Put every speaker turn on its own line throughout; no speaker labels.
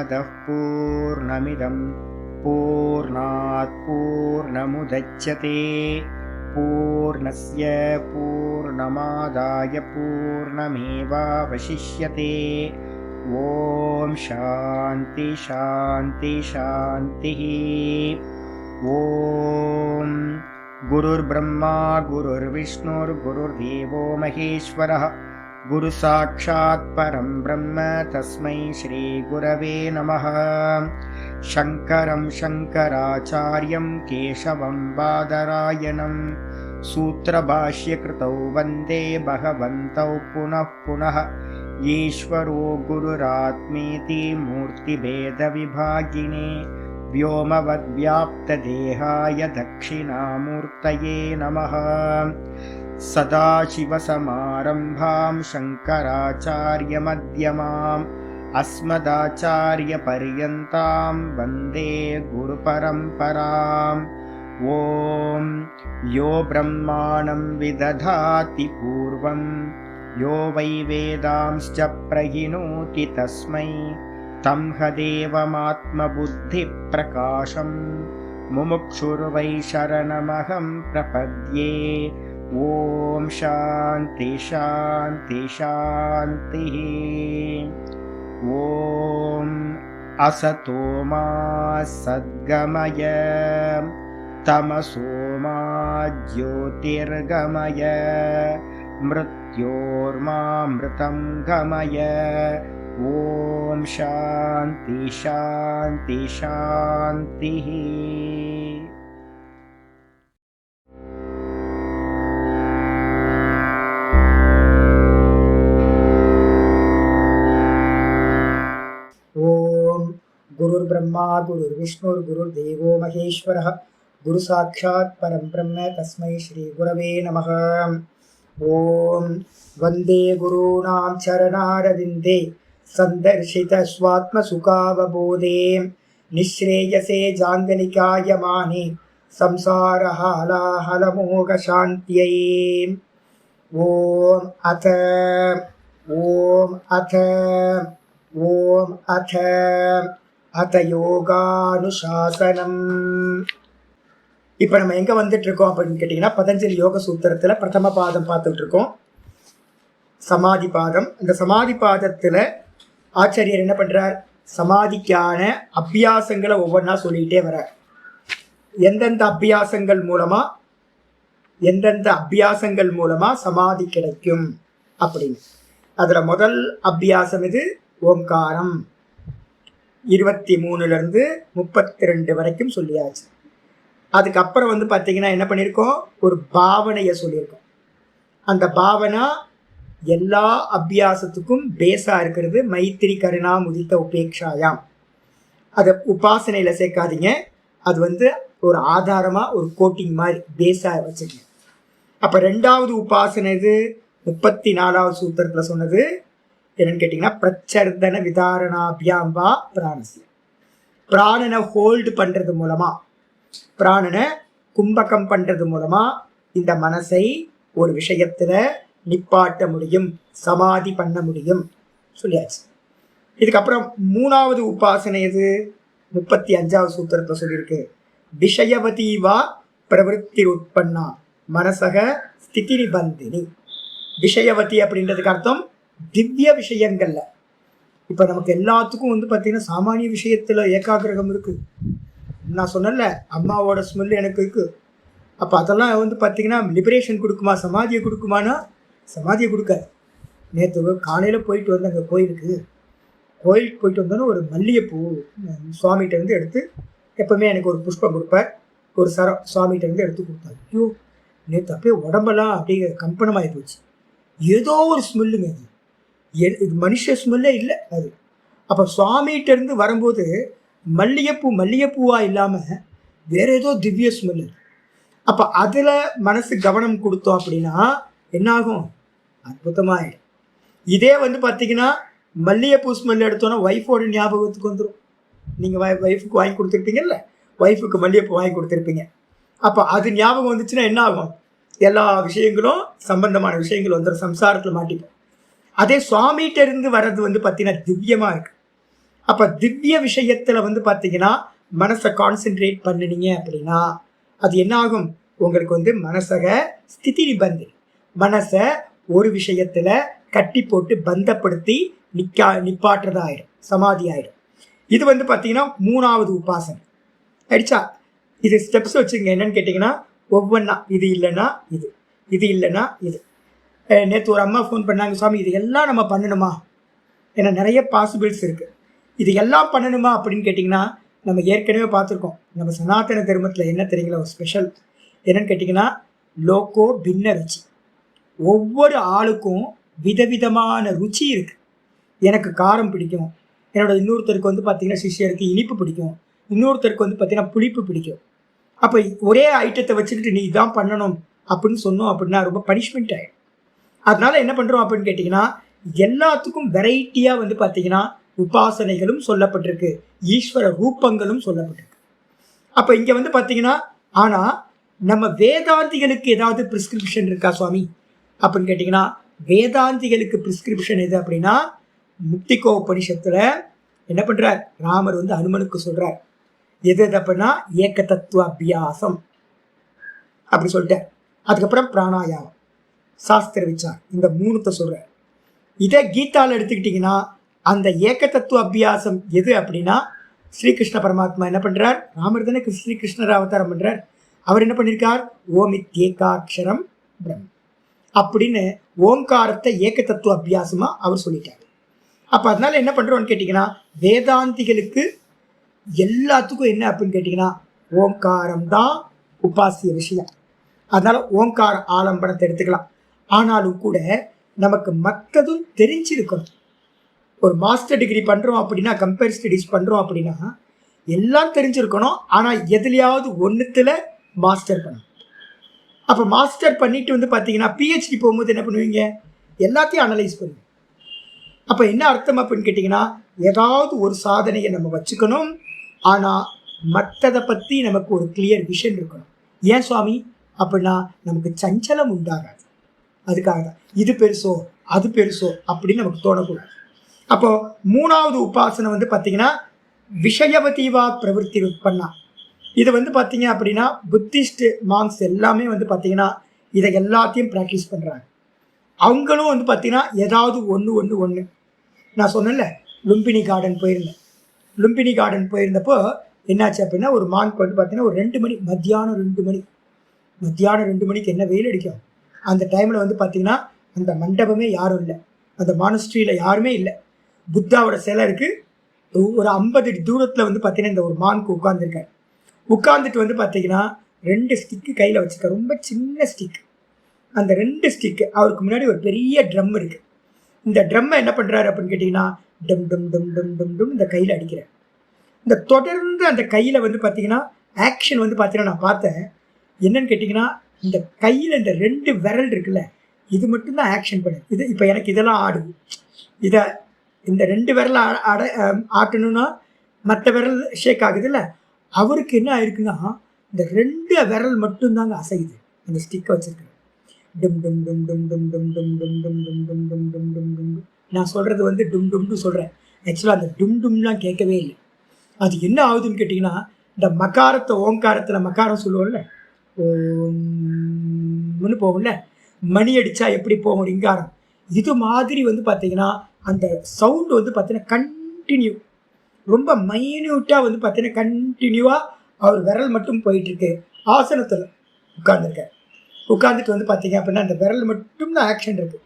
पूर्णमदः पूर्णमिदं पूर्णात् पूर्णमुदच्यते पूर्णस्य पूर्णमादाय पूर्णमेवावशिष्यते। ॐ शान्ति शान्ति शान्तिः। ॐ गुरुर्ब्रह्मा गुरुर्विष्णुर्गुरुर्देवो महेश्वरः गुरुसाक्षात् परं ब्रह्म तस्मै श्रीगुरवे नमः। शङ्करं शङ्कराचार्यं केशवं बादरायणं सूत्रभाष्यकृतौ वन्दे भगवन्तौ पुनः पुनः। ईश्वरो गुरुरात्मेति मूर्तिभेदविभागिने व्योमवद्व्याप्तदेहाय दक्षिणामूर्तये नमः। सदाशिवसमारम्भां शङ्कराचार्यमध्यमाम् अस्मदाचार्यपर्यन्तां वन्दे गुरुपरम्पराम्। ॐ यो ब्रह्माणं विदधाति पूर्वं यो वै वेदांश्च प्रहिणोति तस्मै तं हदेवमात्मबुद्धिप्रकाशं मुमुक्षुर्वै शरणमहं प्रपद्ये। ॐ शान्ति शान्ति शान्तिः। ॐ असतो मा सद्गमय तमसो मा ज्योतिर्गमय मृत्योर्मामृतं गमय। ॐ शान्ति शान्ति शान्तिः।
गुरुर्ब्रह्मा गुरुर्विष्णुर्गुरुर्देवो महेश्वरः गुरुसाक्षात् परं ब्रह्म तस्मै श्रीगुरवे नमः। ॐ वन्दे गुरूणां चरणारविन्दे सन्दर्शितस्वात्मसुखावबोधे निःश्रेयसे जाङ्गलिकायमाने संसारहालाहलमोघशान्त्यै। ॐ अथ யோகானுசாசனம். இப்போ நம்ம எங்கே வந்துட்டு இருக்கோம் அப்படின்னு கேட்டிங்கன்னா, பதஞ்சலி யோக சூத்திரத்தில் பிரதம பாதம் பார்த்துட்டு இருக்கோம், சமாதி பாதம். இந்த சமாதி பாதத்தில் ஆச்சாரியர் என்ன பண்ணுறார், சமாதிக்கான அபியாசங்களை ஒவ்வொன்றா சொல்லிகிட்டே வர்றார். எந்தெந்த அபியாசங்கள் மூலமாக சமாதி கிடைக்கும் அப்படின்னு. அதில் முதல் அபியாசம் இது ஓம்காரம். 23லேருந்து 32 வரைக்கும் சொல்லியாச்சு. அதுக்கப்புறம் பார்த்தீங்கன்னா என்ன பண்ணியிருக்கோம், ஒரு பாவனையை சொல்லியிருக்கோம். அந்த பாவனா எல்லா அபியாசத்துக்கும் பேஸாக இருக்கிறது. மைத்திரி கருணா முதித்த உபேக்ஷாயாம். அதை உபாசனையில் சேர்க்காதீங்க, அது ஒரு ஆதாரமாக ஒரு கோட்டிங் மாதிரி பேஸாக வச்சுக்கங்க. அப்போ ரெண்டாவது உபாசனை இது 34வது சூத்திரத்தில் சொன்னது என்னன்னு கேட்டிங்கன்னா, பிரச்சர்தன விதாரணாபியாம்பா பிராணசி. பிராணனை ஹோல்டு பண்ணுறது மூலமாக, பிராணனை கும்பகம் பண்ணுறது மூலமாக இந்த மனசை ஒரு விஷயத்தில் நிப்பாட்ட முடியும், சமாதி பண்ண முடியும் சொல்லியாச்சு. இதுக்கப்புறம் மூணாவது உபாசனை இது 35வது சூத்திரத்தில் சொல்லியிருக்கு. விஷயவதீவா பிரவருத்தி உட்பன்னா மனசக ஸ்திதி நிபந்தினி. விஷயவதி அப்படின்றதுக்கு அர்த்தம் திவ்ய விஷயங்கள்ல. இப்போ நமக்கு எல்லாத்துக்கும் பார்த்தீங்கன்னா சாமானிய விஷயத்தில் ஏகாகிரகம் இருக்குது. நான் சொன்னல, அம்மாவோட ஸ்மெல் எனக்கு இருக்குது. அப்போ அதெல்லாம் பார்த்தீங்கன்னா லிபரேஷன் கொடுக்குமா, சமாதியை கொடுக்குமானா சமாதியை கொடுக்காது. நேற்று காலையில் போயிட்டு வந்தாங்க கோயிலுக்கு போயிட்டு வந்தோன்னா ஒரு மல்லிகைப்பூ சுவாமிகிட்டேருந்து எடுத்து, எப்போவுமே எனக்கு ஒரு புஷ்பம் கொடுப்பார், ஒரு சரம் சுவாமிகிட்டேருந்து எடுத்து கொடுத்தாரு. ஐயோ, நேற்று அப்படியே உடம்பெல்லாம் அப்படியே கம்பனமாகி போச்சு. ஏதோ ஒரு ஸ்மெல்லுங்க, அது இது மனுஷ ஸ்மெல்லே இல்லை அது. அப்போ சுவாமிகிட்டேருந்து வரும்போது மல்லிகைப்பூவாக இல்லாமல் வேற ஏதோ திவ்ய ஸ்மெல். அப்போ அதில் மனசு கவனம் கொடுத்தோம் அப்படின்னா என்னாகும், அற்புதமாகிடும். இதே பார்த்தீங்கன்னா மல்லிகைப்பூ ஸ்மெல் எடுத்தோன்னா ஒய்ஃபோட ஞாபகத்துக்கு வந்துடும். நீங்கள் ஒய்ஃபுக்கு வாங்கி கொடுத்துருப்பீங்கல்ல, ஒய்ஃபுக்கு மல்லிகைப்பூ வாங்கி கொடுத்துருப்பீங்க. அப்போ அது ஞாபகம் வந்துச்சுன்னா என்ன ஆகும், எல்லா விஷயங்களும் சம்பந்தமான விஷயங்கள் வந்துடும், சம்சாரத்தில் மாட்டிப்போம். அதே சுவாமிகிட்ட இருந்து வர்றது பார்த்தீங்கன்னா திவ்யமாக இருக்குது. அப்போ திவ்ய விஷயத்தில் வந்து பார்த்தீங்கன்னா மனசை கான்சென்ட்ரேட் பண்ணினீங்க அப்படின்னா அது என்ன ஆகும்? உங்களுக்கு வந்து மனசக ஸ்திதி நிபந்தி, மனசை ஒரு விஷயத்தில் கட்டி போட்டு பந்தப்படுத்தி நிப்பாட்டுறதா ஆயிடும், சமாதி ஆயிடும். இது வந்து பார்த்தீங்கன்னா 3வது உபாசனை ஆயிடுச்சா? இது ஸ்டெப்ஸ் வச்சுங்க. என்னன்னு கேட்டிங்கன்னா ஒவ்வொன்றா, இது இல்லைன்னா இது, இது இல்லைன்னா இது. நேற்று ஒரு அம்மா ஃபோன் பண்ணாங்க, சுவாமி இது எல்லாம் நம்ம பண்ணணுமா? ஏன்னா நிறைய பாசிபிள்ஸ் இருக்குது. இது எல்லாம் பண்ணணுமா அப்படின்னு கேட்டிங்கன்னா நம்ம ஏற்கனவே பார்த்துருக்கோம். நம்ம சனாதன தர்மத்தில் என்ன தெரியுங்களா ஒரு ஸ்பெஷல் என்னன்னு கேட்டிங்கன்னா லோகோ பின்ன ருச்சி. ஒவ்வொரு ஆளுக்கும் விதவிதமான ருச்சி இருக்குது. எனக்கு காரம் பிடிக்கும், என்னோட இன்னொருத்தருக்கு வந்து பார்த்திங்கன்னா சிஷ்யருக்கு இனிப்பு பிடிக்கும், இன்னொருத்தருக்கு வந்து பார்த்திங்கன்னா புளிப்பு பிடிக்கும். அப்போ ஒரே ஐட்டத்தை வச்சுக்கிட்டு நீ இதான் பண்ணணும் அப்படின்னு சொன்னோம் அப்படின்னா ரொம்ப பனிஷ்மெண்ட் ஆகிடும். அதனால என்ன பண்ணுறோம் அப்படின்னு கேட்டிங்கன்னா எல்லாத்துக்கும் வெரைட்டியாக வந்து பார்த்திங்கன்னா உபாசனைகளும் சொல்லப்பட்டிருக்கு, ஈஸ்வர ரூபங்களும் சொல்லப்பட்டிருக்கு. அப்போ இங்கே வந்து பார்த்திங்கன்னா ஆனால் நம்ம வேதாந்திகளுக்கு ஏதாவது ப்ரிஸ்கிரிப்ஷன் இருக்கா சுவாமி அப்படின்னு கேட்டிங்கன்னா வேதாந்திகளுக்கு ப்ரிஸ்கிரிப்ஷன் எது அப்படின்னா முக்திகோ உபனிஷத்தில் என்ன பண்ணுறார்? ராமர் வந்து அனுமனுக்கு சொல்கிறார் எது அப்படின்னா ஏக தத்துவ அபியாசம் அப்படி சொல்லிட்டார். அதுக்கப்புறம் பிராணாயாமம், சாஸ்திர விசாரம், இந்த 3த்தை சொல்கிறார். இதை கீதாவில் எடுத்துக்கிட்டிங்கன்னா அந்த ஏக தத்துவ அபியாசம் எது அப்படின்னா ஸ்ரீகிருஷ்ண பரமாத்மா என்ன பண்ணுறார்? ராமர் தானே ஸ்ரீகிருஷ்ணர் அவதாரம் பண்ணுறார். அவர் என்ன பண்ணியிருக்கார்? ஓமித்யேகாட்சரம் பிரம் அப்படின்னு ஓங்காரத்தை ஏக தத்துவ அபியாசமாக அவர் சொல்லிட்டார். அப்போ அதனால என்ன பண்ணுறோன்னு கேட்டிங்கன்னா வேதாந்திகளுக்கு எல்லாத்துக்கும் என்ன அப்படின்னு கேட்டிங்கன்னா ஓங்காரம் தான் உபாசிய விஷயம். அதனால் ஓங்கார ஆலம்பனத்தை எடுத்துக்கலாம். ஆனாலும் கூட நமக்கு மற்றதும் தெரிஞ்சிருக்கணும். ஒரு மாஸ்டர் டிகிரி பண்ணுறோம் அப்படின்னா, கம்பேர் ஸ்டடீஸ் பண்ணுறோம் அப்படின்னா எல்லாம் தெரிஞ்சிருக்கணும். ஆனால் எதுலையாவது ஒன்றுத்தில் மாஸ்டர் பண்ணணும். அப்போ மாஸ்டர் பண்ணிட்டு வந்து பார்த்தீங்கன்னா பிஹெச்டி போகும்போது என்ன பண்ணுவீங்க? எல்லாத்தையும் அனலைஸ் பண்ணுவீங்க. அப்போ என்ன அர்த்தம் அப்படின்னு கேட்டிங்கன்னா ஏதாவது ஒரு சாதனையை நம்ம வச்சுக்கணும், ஆனால் மற்றதை பற்றி நமக்கு ஒரு கிளியர் விஷன் இருக்கணும். ஏன் சுவாமி அப்படின்னா நமக்கு சஞ்சலம் உண்டாகாது. அதுக்காக தான் இது பெருசோ அது பெருசோ அப்படின்னு நமக்கு தோணக்கூடாது. அப்போது 3வது உபாசனை வந்து பார்த்திங்கன்னா விஷயவதீவா பிரவருத்தி உட்பன்னா. இது வந்து பார்த்திங்க அப்படின்னா புத்திஸ்ட் மாங்ஸ் எல்லாமே வந்து பார்த்திங்கன்னா இதை எல்லாத்தையும் ப்ராக்டிஸ் பண்ணுறாங்க. அவங்களும் வந்து பார்த்திங்கன்னா ஏதாவது ஒன்று நான் சொன்னேன்ல லும்பினி கார்டன் போயிருந்தேன். லும்பினி கார்டன் போயிருந்தப்போ என்னாச்சு அப்படின்னா ஒரு மாங்க் வந்து பார்த்திங்கன்னா ஒரு 2 மணி, மத்தியானம் 2 மணிக்கு என்ன வெயில் அடிக்கும். அந்த டைமில் வந்து பார்த்திங்கன்னா அந்த மண்டபமே யாரும் இல்லை, அந்த மானஸ்ட்ரியில் யாருமே இல்லை. புத்தாவோட சிலை இருக்குது. ஒரு 50 அடி தூரத்தில் வந்து பார்த்திங்கன்னா இந்த ஒரு மான்க்கு உட்காந்துருக்காரு. உட்காந்துட்டு வந்து பார்த்திங்கன்னா 2 ஸ்டிக்கு கையில் வச்சுருக்காரு, ரொம்ப சின்ன ஸ்டிக். அந்த 2 ஸ்டிக்கு அவருக்கு முன்னாடி ஒரு பெரிய ட்ரம் இருக்குது. இந்த ட்ரம்மை என்ன பண்ணுறாரு அப்படின்னு கேட்டிங்கன்னா டம் டம் டம் டம் டம் டம் இந்த கையில் அடிக்கிறார். இந்த தொடர்ந்து அந்த கையில் வந்து பார்த்திங்கன்னா ஆக்ஷன் வந்து பார்த்திங்கன்னா நான் பார்த்தேன். என்னன்னு கேட்டிங்கன்னா இந்த கையில் இந்த 2 விரல் இருக்குல்ல, இது மட்டும்தான் ஆக்ஷன் பண்ணுது. இது இப்போ எனக்கு இதெல்லாம் ஆடுது. இதை இந்த 2 விரல் ஆட்டணும்னா மற்ற விரல் ஷேக் ஆகுது இல்லை. அவருக்கு என்ன ஆயிருக்குன்னா இந்த 2 விரல் மட்டும்தாங்க அசையுது. அந்த ஸ்டிக்கை வச்சுருக்கேன். டும் டும் டும் டும் டும் டும் டும் டும் டும் டும் டும் டும் டும் டும் டும் டும். நான் சொல்கிறது வந்து டும் டும்னு சொல்கிறேன். ஆக்சுவலாக அந்த டும் டும்லாம் கேட்கவே இல்லை. அது என்ன ஆகுதுன்னு கேட்டிங்கன்னா இந்த மகாரத்தை ஓங்காரத்தில் மகாரம் சொல்லுவோம்ல, ஓம்னு போகும்ல, மணி அடித்தா எப்படி போகும் ரிங்காரம், இது மாதிரி வந்து பார்த்திங்கன்னா அந்த சவுண்டு வந்து பார்த்திங்கன்னா கண்டினியூ, ரொம்ப மைன்யூட்டாக வந்து பார்த்திங்கன்னா கண்டினியூவாக அவர் விரல் மட்டும் போயிட்டுருக்கு. ஆசனத்தில் உட்காந்துருக்கார். உட்காந்துட்டு வந்து பார்த்திங்க அப்படின்னா அந்த விரல் மட்டும்தான் ஆக்ஷன் இருக்குது.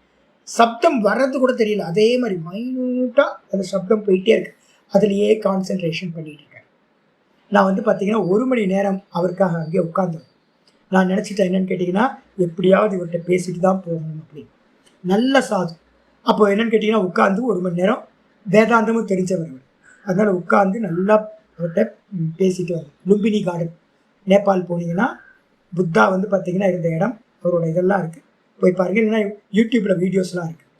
சப்தம் வர்றது கூட தெரியல. அதே மாதிரி மைன்யூட்டாக அந்த சப்தம் போயிட்டே இருக்குது. அதுலேயே கான்சன்ட்ரேஷன் பண்ணிகிட்டு இருக்கேன். நான் வந்து பார்த்திங்கன்னா 1 மணி நேரம் அவருக்காக அங்கேயே உட்காந்துருக்கேன். நான் நினச்சிட்டேன் என்னென்னு கேட்டிங்கன்னா எப்படியாவது இவர்கிட்ட பேசிட்டு தான் போகணும் அப்படின்னு. நல்ல சாது. அப்போ என்னென்னு கேட்டிங்கன்னா உட்காந்து 1 மணி நேரம் வேதாந்தமும் தெரிஞ்சவர். அதனால் உட்காந்து நல்லா அவர்கிட்ட பேசிட்டு வரும். லும்பினி கார்டன் நேபாள் போனீங்கன்னா புத்தா வந்து பார்த்திங்கன்னா இருந்த இடம், அவரோட இதெல்லாம் இருக்குது, போய் பாருங்கள். இல்லைன்னா யூடியூப்பில் வீடியோஸ்லாம் இருக்குது.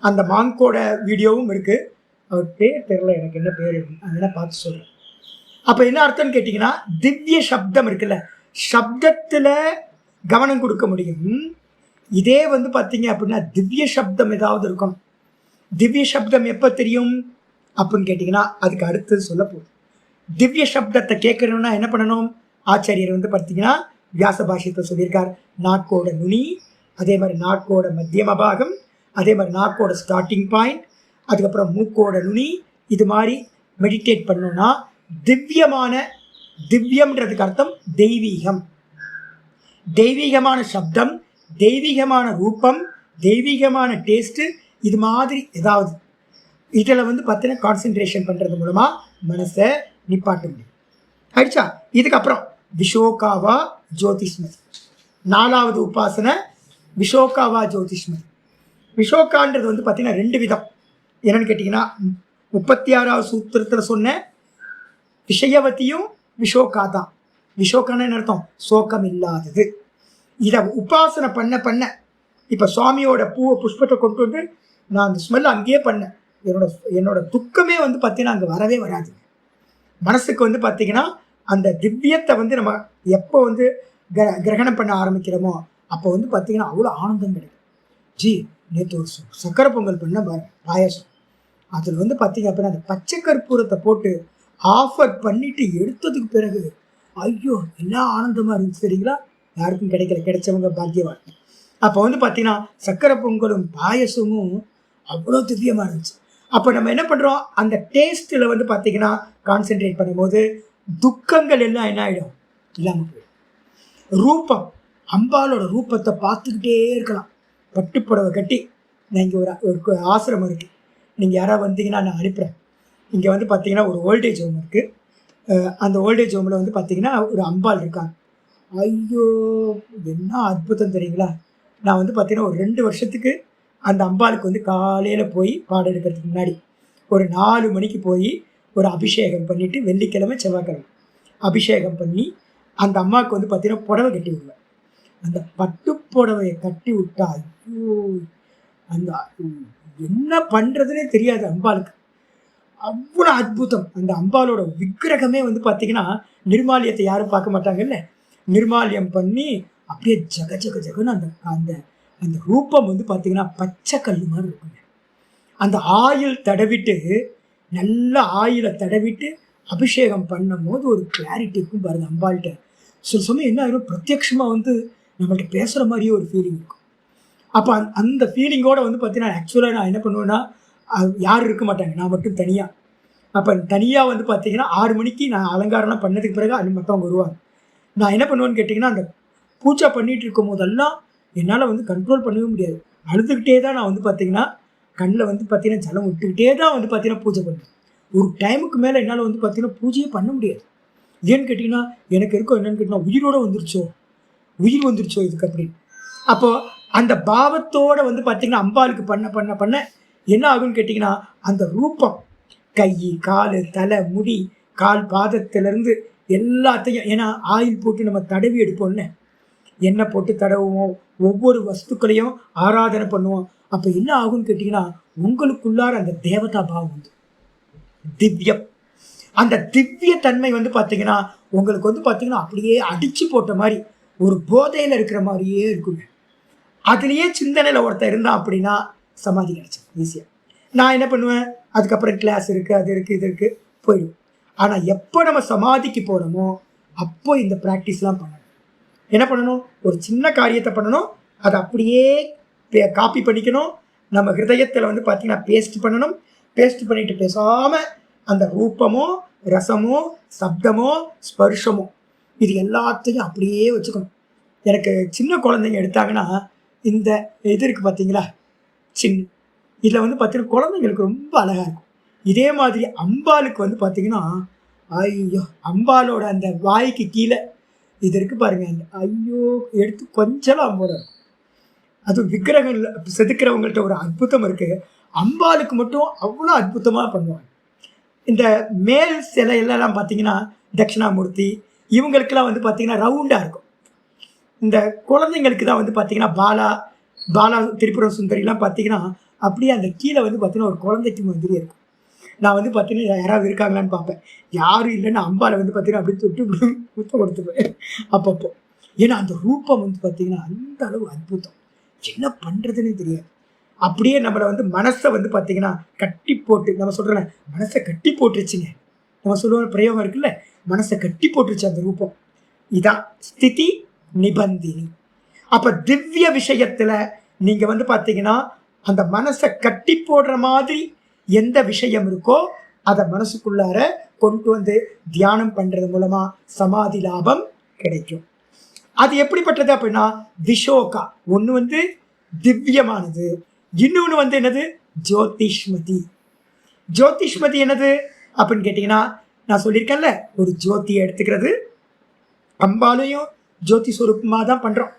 அந்த மாங்கோட வீடியோவும் இருக்குது. அவர் பேர் தெரில, எனக்கு என்ன பேர் இருக்குன்னு அதெல்லாம் பார்த்து சொல்கிறேன். அப்போ என்ன அர்த்தம்னு கேட்டிங்கன்னா திவ்ய சப்தம் இருக்குல்ல, சப்தத்தில் கவனம் கொடுக்க முடியும். இதே வந்து பார்த்திங்க அப்படின்னா திவ்ய சப்தம் ஏதாவது இருக்கணும். திவ்ய சப்தம் எப்போ தெரியும்? அப்படின்னு கேட்டிங்கன்னா அதுக்கு அடுத்தது சொல்ல போகுது. திவ்ய சப்தத்தை கேட்கணும்னா என்ன பண்ணணும்? ஆச்சாரியர் வந்து பார்த்தீங்கன்னா வியாச பாஷ்யத்தை சொல்லியிருக்கார். நாக்கோட நுனி, அதே மாதிரி நாக்கோட மத்தியம பாகம், அதே மாதிரி நாக்கோட ஸ்டார்டிங் பாயிண்ட், அதுக்கப்புறம் மூக்கோட நுனி, இது மாதிரி மெடிடேட் பண்ணோம்னா திவ்யமான, திவ்யம்ன்றதுக்கு அர்த்தம் தெய்வீகம், தெய்வீகமான சப்தம், தெய்வீகமான ரூபம், தெய்வீகமான டேஸ்ட்டு, இது மாதிரி ஏதாவது இதில் வந்து பார்த்தீங்கன்னா கான்சென்ட்ரேஷன் பண்ணுறது மூலமாக மனசை நிப்பாட்ட முடியும். ஆயிடுச்சா? இதுக்கப்புறம் விஷோகாவா ஜோதிஷ்மதி, 4வது உபாசனை விஷோகாவா ஜோதிஷ்மதி. விஷோகான்றது வந்து பார்த்தீங்கன்னா 2 விதம். என்னன்னு கேட்டிங்கன்னா 36வது சூத்திரத்தில் சொன்ன விஷயவத்தியும் விஷோகா தான். விஷோகான்னு என்ன அர்த்தம்? சோகம் இல்லாதது. இதை உபாசனை பண்ண பண்ண, இப்போ சுவாமியோட பூவை புஷ்பத்தை கொண்டு வந்து நான் அந்த ஸ்மெல் அங்கேயே பண்ணேன், என்னோட துக்கமே வந்து பார்த்தீங்கன்னா அங்கே வரவே வராது. மனசுக்கு வந்து பார்த்தீங்கன்னா அந்த திவ்யத்தை வந்து நம்ம எப்போ வந்து கிரகணம் பண்ண ஆரம்பிக்கிறோமோ அப்போ வந்து பார்த்தீங்கன்னா அவ்வளோ ஆனந்தம் கிடைக்கும். ஜி நேற்று ஒரு சக்கரை பொங்கல் பண்ண பாயசம், அதில் வந்து பார்த்தீங்க அப்படின்னா அந்த பச்சை கற்பூரத்தை போட்டு ஆஃபர் பண்ணிட்டு எடுத்ததுக்கு பிறகு ஐயோ என்ன ஆனந்தமாக இருந்துச்சு சரிங்களா? யாருக்கும் கிடைக்கல, கிடைச்சவங்க பாக்கியவான். அப்போ வந்து பார்த்தீங்கன்னா சக்கரை பொங்கலும் பாயசமும் அவ்வளோ திவ்யமாக இருந்துச்சு. அப்போ நம்ம என்ன பண்ணுறோம்? அந்த டேஸ்ட்டில் வந்து பார்த்தீங்கன்னா கான்சென்ட்ரேட் பண்ணும்போது துக்கங்கள் எல்லாம் என்ன ஆகிடும்? இல்லாமல் போயிடும். ரூபம், அம்பாலோட ரூபத்தை பார்த்துக்கிட்டே இருக்கலாம். பட்டுப்புடவை கட்டி, நான் இங்கே ஒரு ஆசிரமம் இருக்குது, நீங்கள் யாராவது வந்தீங்கன்னா நான் அனுப்புகிறேன். இங்கே வந்து பார்த்தீங்கன்னா ஒரு ஓல்டேஜ் ஹோம் இருக்குது. அந்த ஓல்டேஜ் ஹோமில் வந்து பார்த்தீங்கன்னா ஒரு அம்பாள் இருக்காங்க. ஐயோ என்ன அற்புதம் தெரியுங்களா? நான் வந்து பார்த்தீங்கன்னா ஒரு 2 வருஷத்துக்கு அந்த அம்பாளுக்கு வந்து காலையில் போய் பாடம் எடுக்கிறதுக்கு முன்னாடி ஒரு 4 மணிக்கு போய் ஒரு அபிஷேகம் பண்ணிவிட்டு, வெள்ளிக்கிழமை செவ்வாய்க்கிழமை அபிஷேகம் பண்ணி அந்த அம்மாவுக்கு வந்து பார்த்தீங்கன்னா புடவை கட்டி விடுவேன். அந்த பட்டு புடவையை கட்டி விட்டா ஐயோ அந்த என்ன பண்ணுறதுனே தெரியாது அம்பாளுக்கு. அவ்வளோ அற்புதம். அந்த அம்பாலோட விக்கிரகமே வந்து பார்த்தீங்கன்னா நிர்மாலியத்தை யாரும் பார்க்க மாட்டாங்கல்ல, நிர்மாலியம் பண்ணி அப்படியே ஜக ஜக ஜகன்னு அந்த அந்த அந்த ரூபம் வந்து பார்த்தீங்கன்னா பச்சை கல் மாதிரி இருக்குங்க. அந்த ஆயில் தடவிட்டு, நல்ல ஆயிலை தடவிட்டு அபிஷேகம் பண்ணும் போது ஒரு கிளாரிட்டி இருக்கும் பாருங்க அம்பாள்கிட்ட. சில சமயம் என்ன ஆயிரும், பிரத்யட்சமாக வந்து நம்மள்ட்ட பேசுகிற மாதிரியே ஒரு ஃபீலிங் இருக்கும். அப்போ அந்த ஃபீலிங்கோடு வந்து பார்த்தீங்கன்னா ஆக்சுவலாக நான் என்ன பண்ணுவேன்னா, யாரும் இருக்க மாட்டாங்க, நான் மட்டும் தனியாக. அப்போ தனியாக வந்து பார்த்தீங்கன்னா 6 மணிக்கு நான் அலங்காரம்லாம் பண்ணதுக்கு பிறகு அது மற்றவங்க வருவாங்க. நான் என்ன பண்ணுவேன்னு கேட்டிங்கன்னா, அந்த பூஜை பண்ணிகிட்டு இருக்கும் போதெல்லாம் என்னால் வந்து கண்ட்ரோல் பண்ணவே முடியாது. அழுதுகிட்டே தான் நான் வந்து பார்த்தீங்கன்னா கண்ணில் வந்து பார்த்தீங்கன்னா ஜலம் விட்டுக்கிட்டே தான் வந்து பார்த்தீங்கன்னா பூஜை பண்ணுவேன். ஒரு டைமுக்கு மேலே என்னால் வந்து பார்த்தீங்கன்னா பூஜையே பண்ண முடியாது. ஏன்னு கேட்டிங்கன்னா எனக்கு இருக்கும் என்னென்னு கேட்டிங்கன்னா உயிரோடு வந்துருச்சோ, உயிர் வந்துருச்சோ இதுக்கு அப்படின்னு. அப்போது அந்த பாவத்தோடு வந்து பார்த்தீங்கன்னா அம்பாளுக்கு பண்ண பண்ண பண்ண என்ன ஆகுன்னு கேட்டிங்கன்னா அந்த ரூபம், கை கால் தலை முடி கால் பாதத்திலேருந்து எல்லாத்தையும், ஏன்னா ஆயில் போட்டு நம்ம தடவி எடுப்போம்ல, எண்ணெய் போட்டு தடவுவோம், ஒவ்வொரு வஸ்துக்களையும் ஆராதனை பண்ணுவோம். அப்போ என்ன ஆகும்னு கேட்டிங்கன்னா உங்களுக்குள்ளார அந்த தேவதா பாவம் வந்து திவ்யம், அந்த திவ்ய தன்மை வந்து பார்த்தீங்கன்னா உங்களுக்கு வந்து பார்த்தீங்கன்னா அப்படியே அடித்து போட்ட மாதிரி ஒரு போதையில் இருக்கிற மாதிரியே இருக்குங்க. அதுலேயே சிந்தனையில் ஒருத்தர் இருந்தால் அப்படின்னா சமாதி கிடச்சி ஈஸியாக. நான் என்ன பண்ணுவேன், அதுக்கப்புறம் கிளாஸ் இருக்குது, அது இருக்குது, இது இருக்குது, போயிடும். ஆனால் எப்போ நம்ம சமாதிக்கு போகிறோமோ அப்போ இந்த ப்ராக்டிஸ்லாம் பண்ணணும். என்ன பண்ணணும், ஒரு சின்ன காரியத்தை பண்ணணும், அதை அப்படியே காப்பி பண்ணிக்கணும். நம்ம ஹிருதயத்தில் வந்து பார்த்திங்கன்னா பேஸ்ட் பண்ணணும். பேஸ்ட் பண்ணிவிட்டு பேசாமல் அந்த ரூபமோ ரசமோ சப்தமோ ஸ்பர்ஷமோ இது எல்லாத்தையும் அப்படியே வச்சுக்கணும். எனக்கு சின்ன குழந்தைங்க எடுத்தாங்கன்னா இந்த இது இருக்குது பார்த்தீங்களா, சின்ன இதில் வந்து பார்த்தீங்கன்னா குழந்தைங்களுக்கு ரொம்ப அழகாக இருக்கும். இதே மாதிரி அம்பாளுக்கு வந்து பார்த்திங்கன்னா ஐயோ அம்பாலோட அந்த வாய்க்கு கீழே இது இருக்குது பாருங்கள், அந்த ஐயோ எடுத்து கொஞ்சம் அம்போட இருக்கும். அது விக்கிரகம் செதுக்கிறவங்கள்ட்ட ஒரு அற்புதம் இருக்குது. அம்பாளுக்கு மட்டும் அவ்வளோ அற்புதமாக பண்ணுவாங்க. இந்த மேல் சிலையெல்லாம் பார்த்தீங்கன்னா தட்சிணாமூர்த்தி இவங்களுக்கெல்லாம் வந்து பார்த்திங்கன்னா ரவுண்டாக இருக்கும். இந்த குழந்தைங்களுக்கு தான் வந்து பார்த்திங்கன்னா பாலா திரிபுரம் சுந்தரிலாம் பார்த்திங்கன்னா அப்படியே அந்த கீழே வந்து பார்த்திங்கன்னா ஒரு குழந்தைக்கு மாதிரி இருக்கும். நான் வந்து பார்த்தீங்கன்னா யாராவது இருக்காங்களான்னு பார்ப்பேன், யாரும் இல்லைன்னு அம்பாவை வந்து பார்த்தீங்கன்னா அப்படி தொட்டு முத்தம் கொடுத்துப்பேன் அப்பப்போ. ஏன்னா அந்த ரூபம் வந்து பார்த்தீங்கன்னா அந்த அளவு அற்புதம், என்ன பண்ணுறதுன்னு தெரியாது. அப்படியே நம்மளை வந்து மனசை வந்து பார்த்தீங்கன்னா கட்டி போட்டு, நம்ம சொல்கிறோம் மனசை கட்டி போட்டுருச்சுங்க, நம்ம சொல்லுவோம் பிரயோகம் இருக்குல்ல, மனசை கட்டி போட்டுருச்சு அந்த ரூபம். இதான் ஸ்திதி நிபந்தினி. அப்ப திவ்ய விஷயத்துல நீங்க வந்து பார்த்தீங்கன்னா அந்த மனசை கட்டி போடுற மாதிரி எந்த விஷயம் இருக்கோ அதை மனசுக்குள்ளார கொண்டு வந்து தியானம் பண்றது மூலமா சமாதி லாபம் கிடைக்கும். அது எப்படிப்பட்டது அப்படின்னா விஷோகா. ஒன்று வந்து திவ்யமானது, இன்னொன்று வந்து என்னது ஜோதிஷ்மதி. ஜோதிஷ்மதி என்னது அப்படின்னு கேட்டிங்கன்னா, நான் சொல்லியிருக்கேன்ல, ஒரு ஜோதியை எடுத்துக்கிறது. அம்பாலையும் ஜோதி சுரூபமாக தான் பண்ணுறோம்.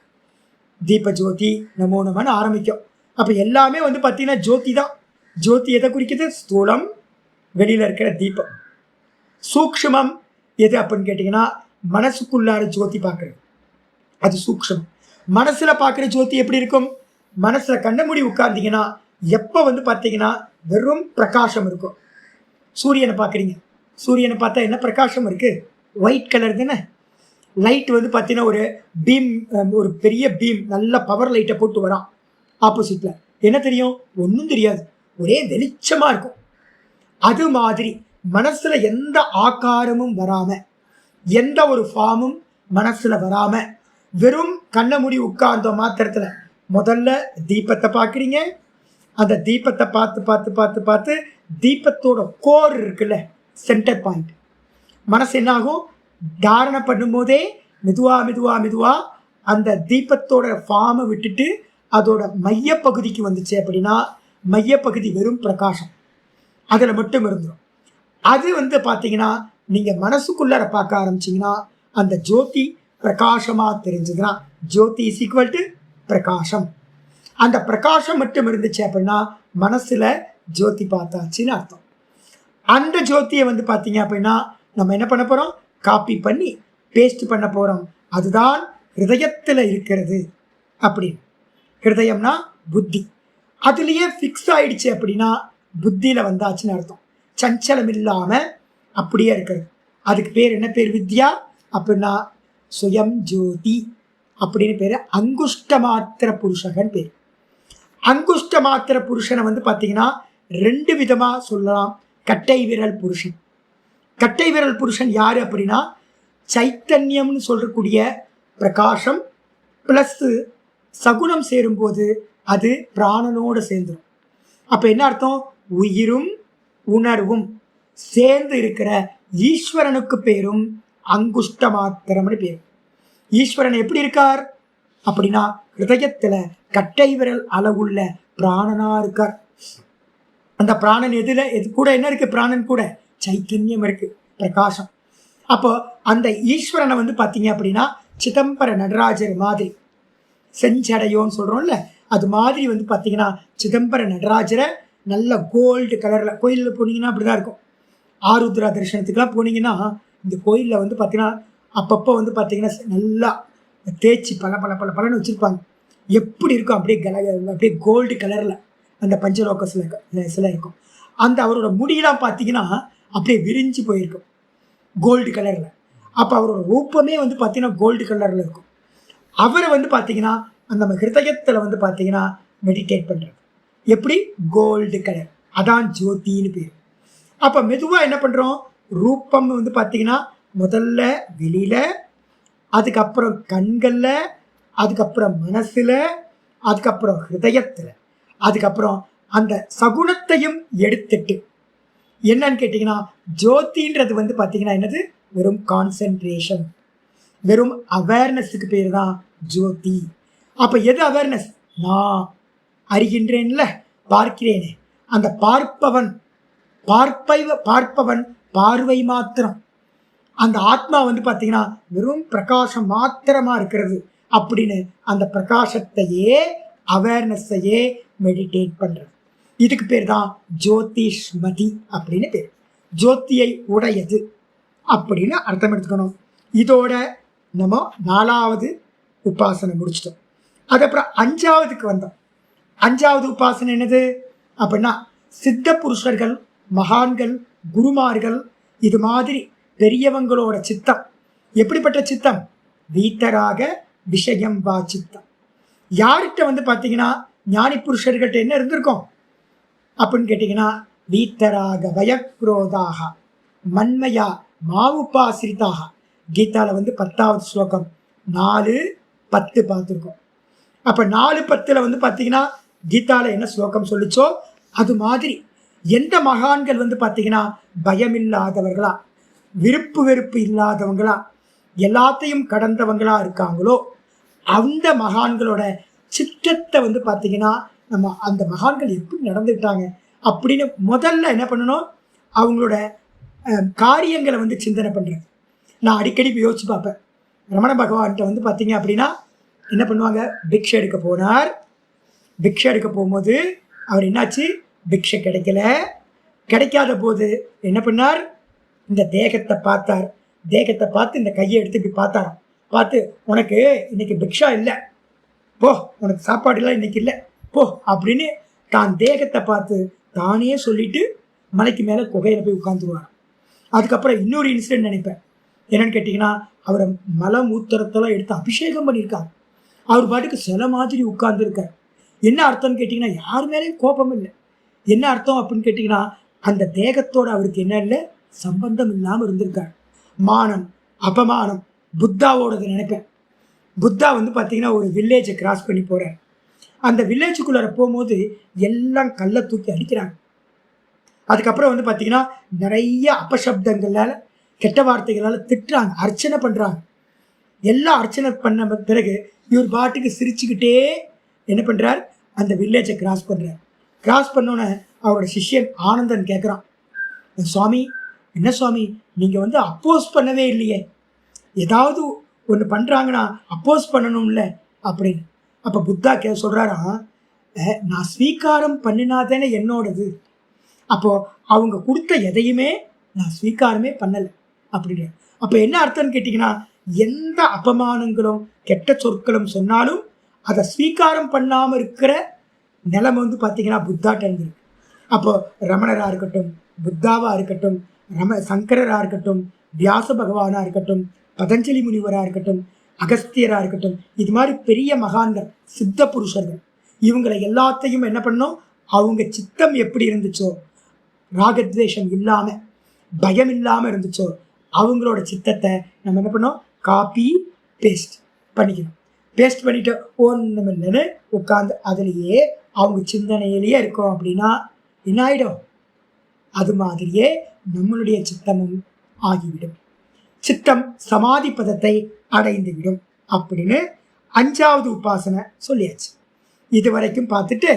தீப ஜோதி நமோ நமன்னு ஆரம்பிக்கும். அப்போ எல்லாமே வந்து பார்த்தீங்கன்னா ஜோதி தான். ஜோதி எதை குறிக்குது? ஸ்தூலம், வெளியில் இருக்கிற தீபம். சூக்ஷ்மம் எது அப்படின்னு கேட்டிங்கன்னா, மனசுக்குள்ளார ஜோதி பார்க்குறது, அது சூக்ஷ்மம். மனசில் பார்க்குற ஜோதி எப்படி இருக்கும்? மனசில் கண்ண மூடி உட்கார்ந்தீங்கன்னா எப்போ வந்து பார்த்தீங்கன்னா வெறும் பிரகாசம் இருக்கும். சூரியனை பார்க்குறீங்க, சூரியனை பார்த்தா என்ன பிரகாசம் இருக்குது? ஒயிட் கலர் தானே. லைட் வந்து பார்த்தீங்கன்னா ஒரு பீம், ஒரு பெரிய பீம், நல்ல பவர் லைட்டை போட்டு வரான் ஆப்போசிட்டில், என்ன தெரியும்? ஒன்றும் தெரியாது, ஒரே வெளிச்சமாக இருக்கும். அது மாதிரி மனசில் எந்த ஆக்காரமும் வராமல், எந்த ஒரு ஃபார்மும் மனசில் வராமல், வெறும் கண்ண மூடி உட்கார்ந்த மாத்திரத்தில் முதல்ல தீபத்தை பார்க்குறீங்க. அந்த தீபத்தை பார்த்து பார்த்து பார்த்து பார்த்து தீபத்தோட கோர் இருக்குல்ல, சென்டர் பாயிண்ட், மனசு என்ன ஆகும்? தாரணை பண்ணும்போதே மெதுவாக மெதுவாக மெதுவாக அந்த தீபத்தோட ஃபார்மை விட்டுட்டு அதோட மையப்பகுதிக்கு வந்துச்சு அப்படின்னா, மையப்பகுதி வெறும் பிரகாசம், அதில் மட்டும் இருந்துடும். அது வந்து பார்த்தீங்கன்னா நீங்கள் மனசுக்குள்ளார பார்க்க ஆரம்பிச்சிங்கன்னா அந்த ஜோதி பிரகாசமாக தெரிஞ்சதுன்னா, ஜோதி இஸ் ஈக்குவல் டு பிரகாசம். அந்த பிரகாசம் மட்டும் இருந்துச்சு அப்படின்னா மனசில் ஜோதி பார்த்தாச்சுன்னு அர்த்தம். அந்த ஜோதியை வந்து பார்த்தீங்க அப்படின்னா நம்ம என்ன பண்ண போகிறோம்? காப்பி பண்ணி பேஸ்ட் பண்ண போகிறோம். அதுதான் ஹிருதயத்தில் இருக்கிறது அப்படின்னு. ஹிருதயம்னா புத்தி, அதுலேயே ஃபிக்ஸ் ஆயிடுச்சு அப்படின்னா புத்தியில் வந்தாச்சுன்னு அர்த்தம். சஞ்சலம் இல்லாமல் அப்படியே இருக்கிறது. அதுக்கு பேர் என்ன பேர்? வித்யா. அப்படின்னா சுயம் ஜோதி அப்படின்னு பேர். அங்குஷ்ட மாத்திர புருஷகன் பேர். அங்குஷ்ட மாத்திர புருஷனை வந்து பார்த்தீங்கன்னா ரெண்டு விதமாக சொல்லலாம். கட்டை விரல் புருஷன். கட்டை விரல் புருஷன் யார் அப்படின்னா சைத்தன்யம்னு சொல்லக்கூடிய பிரகாசம் ப்ளஸ் சகுனம் சேரும்போது அது பிராணனோடு சேர்ந்துடும். அப்போ என்ன அர்த்தம்? உயிரும் உணர்வும் சேர்ந்து இருக்கிற ஈஸ்வரனுக்கு பேரும் அங்குஷ்ட மாத்திரம்னு பேர். ஈஸ்வரன் எப்படி இருக்கார் அப்படின்னா ஹிருதயத்தில் கட்டை விரல் அளவுள்ள பிராணனா இருக்கார். அந்த பிராணன் எது கூட என்ன இருக்கு? பிராணன் கூட சைத்தன்யம் இருக்கு, பிரகாசம். அப்போ அந்த ஈஸ்வரனை வந்து பார்த்தீங்க அப்படின்னா சிதம்பர நடராஜர் மாதிரி செஞ்சடையோன்னு சொல்கிறோம்ல, அது மாதிரி வந்து பார்த்தீங்கன்னா சிதம்பர நடராஜரை நல்ல கோல்டு கலரில், கோயிலில் போனீங்கன்னா அப்படி தான் இருக்கும். ஆருத்ரா தரிசனத்துக்கெலாம் போனீங்கன்னா இந்த கோயிலில் வந்து பார்த்தீங்கன்னா அப்பப்போ வந்து பார்த்தீங்கன்னா நல்லா தேய்ச்சி பல பல பல பலன்னு வச்சுருப்பாங்க. எப்படி இருக்கும்? அப்படியே அப்படியே கோல்டு கலரில் அந்த பஞ்சலோக சிலை இருக்கும். அந்த அவரோட முடியெல்லாம் பார்த்தீங்கன்னா அப்படியே விரிஞ்சு போயிருக்கும் கோல்டு கலரில். அப்போ அவரோட ரூபமே வந்து பார்த்தீங்கன்னா கோல்டு கலரில் இருக்கும். அவரை வந்து பார்த்தீங்கன்னா நம்ம ஹிருதயத்தில் வந்து பார்த்தீங்கன்னா மெடிடேட் பண்ணுறது எப்படி? கோல்டு கலர், அதான் ஜோதின்னு பேர். அப்போ மெதுவாக என்ன பண்ணுறோம்? ரூபம் வந்து பார்த்தீங்கன்னா முதல்ல வெளியில், அதுக்கப்புறம் கண்களில், அதுக்கப்புறம் மனசில், அதுக்கப்புறம் ஹிருதயத்தில், அதுக்கப்புறம் அந்த சகுனத்தையும் எடுத்துட்டு என்னன்னு கேட்டிங்கன்னா ஜோதின்றது வந்து பார்த்தீங்கன்னா என்னது? வெறும் கான்சென்ட்ரேஷன், வெறும் அவேர்னஸுக்கு பேர் தான் ஜோதி. அப்போ எது அவேர்னஸ்? நான் அறிகின்றேன்ல, பார்க்கிறேனே, அந்த பார்ப்பவன் பார்வை மாத்திரம். அந்த ஆத்மா வந்து பார்த்தீங்கன்னா வெறும் பிரகாசம் மாத்திரமாக இருக்கிறது அப்படின்னு அந்த பிரகாசத்தையே, அவேர்னஸையே மெடிடேட் பண்ணுறது. இதுக்கு பேர் தான் ஜோதிஷ்மதி அப்படின்னு பேர். ஜோதியை உடையது அப்படின்னு அர்த்தம் எடுத்துக்கணும். இதோட நம்ம 4வது உபாசனை முடிச்சிட்டோம். அதுக்கப்புறம் 5வதுக்கு வந்தோம். 5வது உபாசனை என்னது அப்படின்னா சித்த புருஷர்கள், மகான்கள், குருமார்கள், இது மாதிரி பெரியவங்களோட சித்தம். எப்படிப்பட்ட சித்தம்? வீத்தராக விஷயம் வா சித்தம். யார்கிட்ட வந்து பார்த்தீங்கன்னா ஞானி புருஷர்கள்ட்ட என்ன இருந்திருக்கும் அப்படின்னு கேட்டீங்கன்னா, வீத்தராக வயக்ரோதாக மண்மையா மாவுபாசிரிதாக. கீதால 10வது ஸ்லோகம் 4:10 பார்த்துருக்கோம். அப்ப 4:10 பார்த்தீங்கன்னா கீதால என்ன ஸ்லோகம் சொல்லிச்சோ அது மாதிரி எந்த மகான்கள் பார்த்தீங்கன்னா பயமில்லாதவர்களா, விருப்பு வெறுப்பு இல்லாதவங்களா, எல்லாத்தையும் கடந்தவங்களா இருக்காங்களோ அந்த மகான்களோட சிற்றத்தை பார்த்தீங்கன்னா நம்ம அந்த மகான்கள் எப்படி நடந்துக்கிட்டாங்க அப்படின்னு முதல்ல என்ன பண்ணணும், அவங்களோட காரியங்களை சிந்தனை பண்ணுறது. நான் அடிக்கடி யோசிச்சு பார்ப்பேன். ரமண பகவான்கிட்ட பார்த்தீங்க அப்படின்னா என்ன பண்ணுவாங்க, பிக்ஷை எடுக்க போனார். பிக்ஷை எடுக்க போகும்போது அவர் என்னாச்சு, பிக்ஷை கிடைக்காத போது என்ன பண்ணார், இந்த தேகத்தை பார்த்தார். தேகத்தை பார்த்து இந்த கையை எடுத்து இப்படி பார்த்தாராம். பார்த்து, உனக்கு இன்னைக்கு பிக்ஷா இல்லை, போ, உனக்கு சாப்பாடு எல்லாம் இன்னைக்கு இல்லை, போ அப்படின்னு தான் தேகத்தை பார்த்து தானே சொல்லிட்டு மலைக்கு மேலே குகையில் போய் உட்காந்துருவார். அதுக்கப்புறம் இன்னொரு இன்சிடென்ட் நினைப்பேன். என்னன்னு கேட்டிங்கன்னா, அவரை மலமூத்திரத்தெல்லாம் எடுத்து அபிஷேகம் பண்ணியிருக்காங்க. அவர் பாட்டுக்கு சில மாதிரி உட்கார்ந்துருக்கார். என்ன அர்த்தம்னு கேட்டிங்கன்னா, யார் மேலேயும் கோபம் இல்லை. என்ன அர்த்தம் அப்படின்னு கேட்டிங்கன்னா, அந்த தேகத்தோட அவருக்கு என்ன இல்லை, சம்பந்தம் இல்லாமல் இருந்திருக்கார். மானம் அபமானம் புத்தாவோடது நினைப்பேன். புத்தா பார்த்தீங்கன்னா ஒரு வில்லேஜை கிராஸ் பண்ணி போகிறார். அந்த வில்லேஜுக்குள்ளார போகும்போது எல்லாம் கல்லை தூக்கி அடிக்கிறாங்க. அதுக்கப்புறம் பார்த்தீங்கன்னா நிறைய அபசப்தங்களால் கெட்ட வார்த்தைகளால் திட்டுறாங்க, அர்ச்சனை பண்ணுறாங்க. எல்லாம் அர்ச்சனை பண்ண பிறகு இவர் பாட்டுக்கு சிரிச்சுக்கிட்டே என்ன பண்ணுறார், அந்த வில்லேஜை கிராஸ் பண்ணுறார். கிராஸ் பண்ணோன்னே அவரோட சிஷ்யன் ஆனந்தன் கேட்குறான், சுவாமி என்ன சுவாமி நீங்கள் அப்போஸ் பண்ணவே இல்லையே, ஏதாவது ஒன்று பண்ணுறாங்கன்னா அப்போஸ் பண்ணணும்ல அப்படின்னு. அப்போ புத்தா சொல்கிறாராம், நான் ஸ்வீகாரம் பண்ணினாதானே என்னோடது, அப்போது அவங்க கொடுத்த எதையுமே நான் ஸ்வீகாரமே பண்ணலை அப்படின்ற. அப்போ என்ன அர்த்தம்னு கேட்டிங்கன்னா, எந்த அபமானங்களும் கெட்ட சொற்களும் சொன்னாலும் அதை ஸ்வீகாரம் பண்ணாமல் இருக்கிற நிலைமை பார்த்தீங்கன்னா புத்தாட்ட இருந்திருக்கு. அப்போ ரமணராக இருக்கட்டும், புத்தாவாக இருக்கட்டும், சங்கரராக இருக்கட்டும், வியாச பகவானாக இருக்கட்டும், பதஞ்சலி முனிவராக இருக்கட்டும், அகஸ்தியராக இருக்கட்டும், இது மாதிரி பெரிய மகான்கள், சித்த புருஷர்கள், இவங்களை எல்லாத்தையும் என்ன பண்ணோம், அவங்க சித்தம் எப்படி இருந்துச்சோ, ராகத்வேஷம் இல்லாமல் பயம் இல்லாமல் இருந்துச்சோ அவங்களோட சித்தத்தை நம்ம என்ன பண்ணோம், காப்பி பேஸ்ட் பண்ணிக்கணும். பேஸ்ட் பண்ணிவிட்டு ஒன்றும் இல்லைன்னு உட்காந்து அதிலேயே அவங்க சிந்தனையிலேயே இருக்கோம் அப்படின்னா என்ன ஆகிடும், அது மாதிரியே நம்மளுடைய சித்தமும் ஆகிவிடும். சித்தம் சமாதி பதத்தை அடைந்து விடும் அப்படின்னு 5வது உபாசனை சொல்லியாச்சு. இது வரைக்கும் பார்த்துட்டு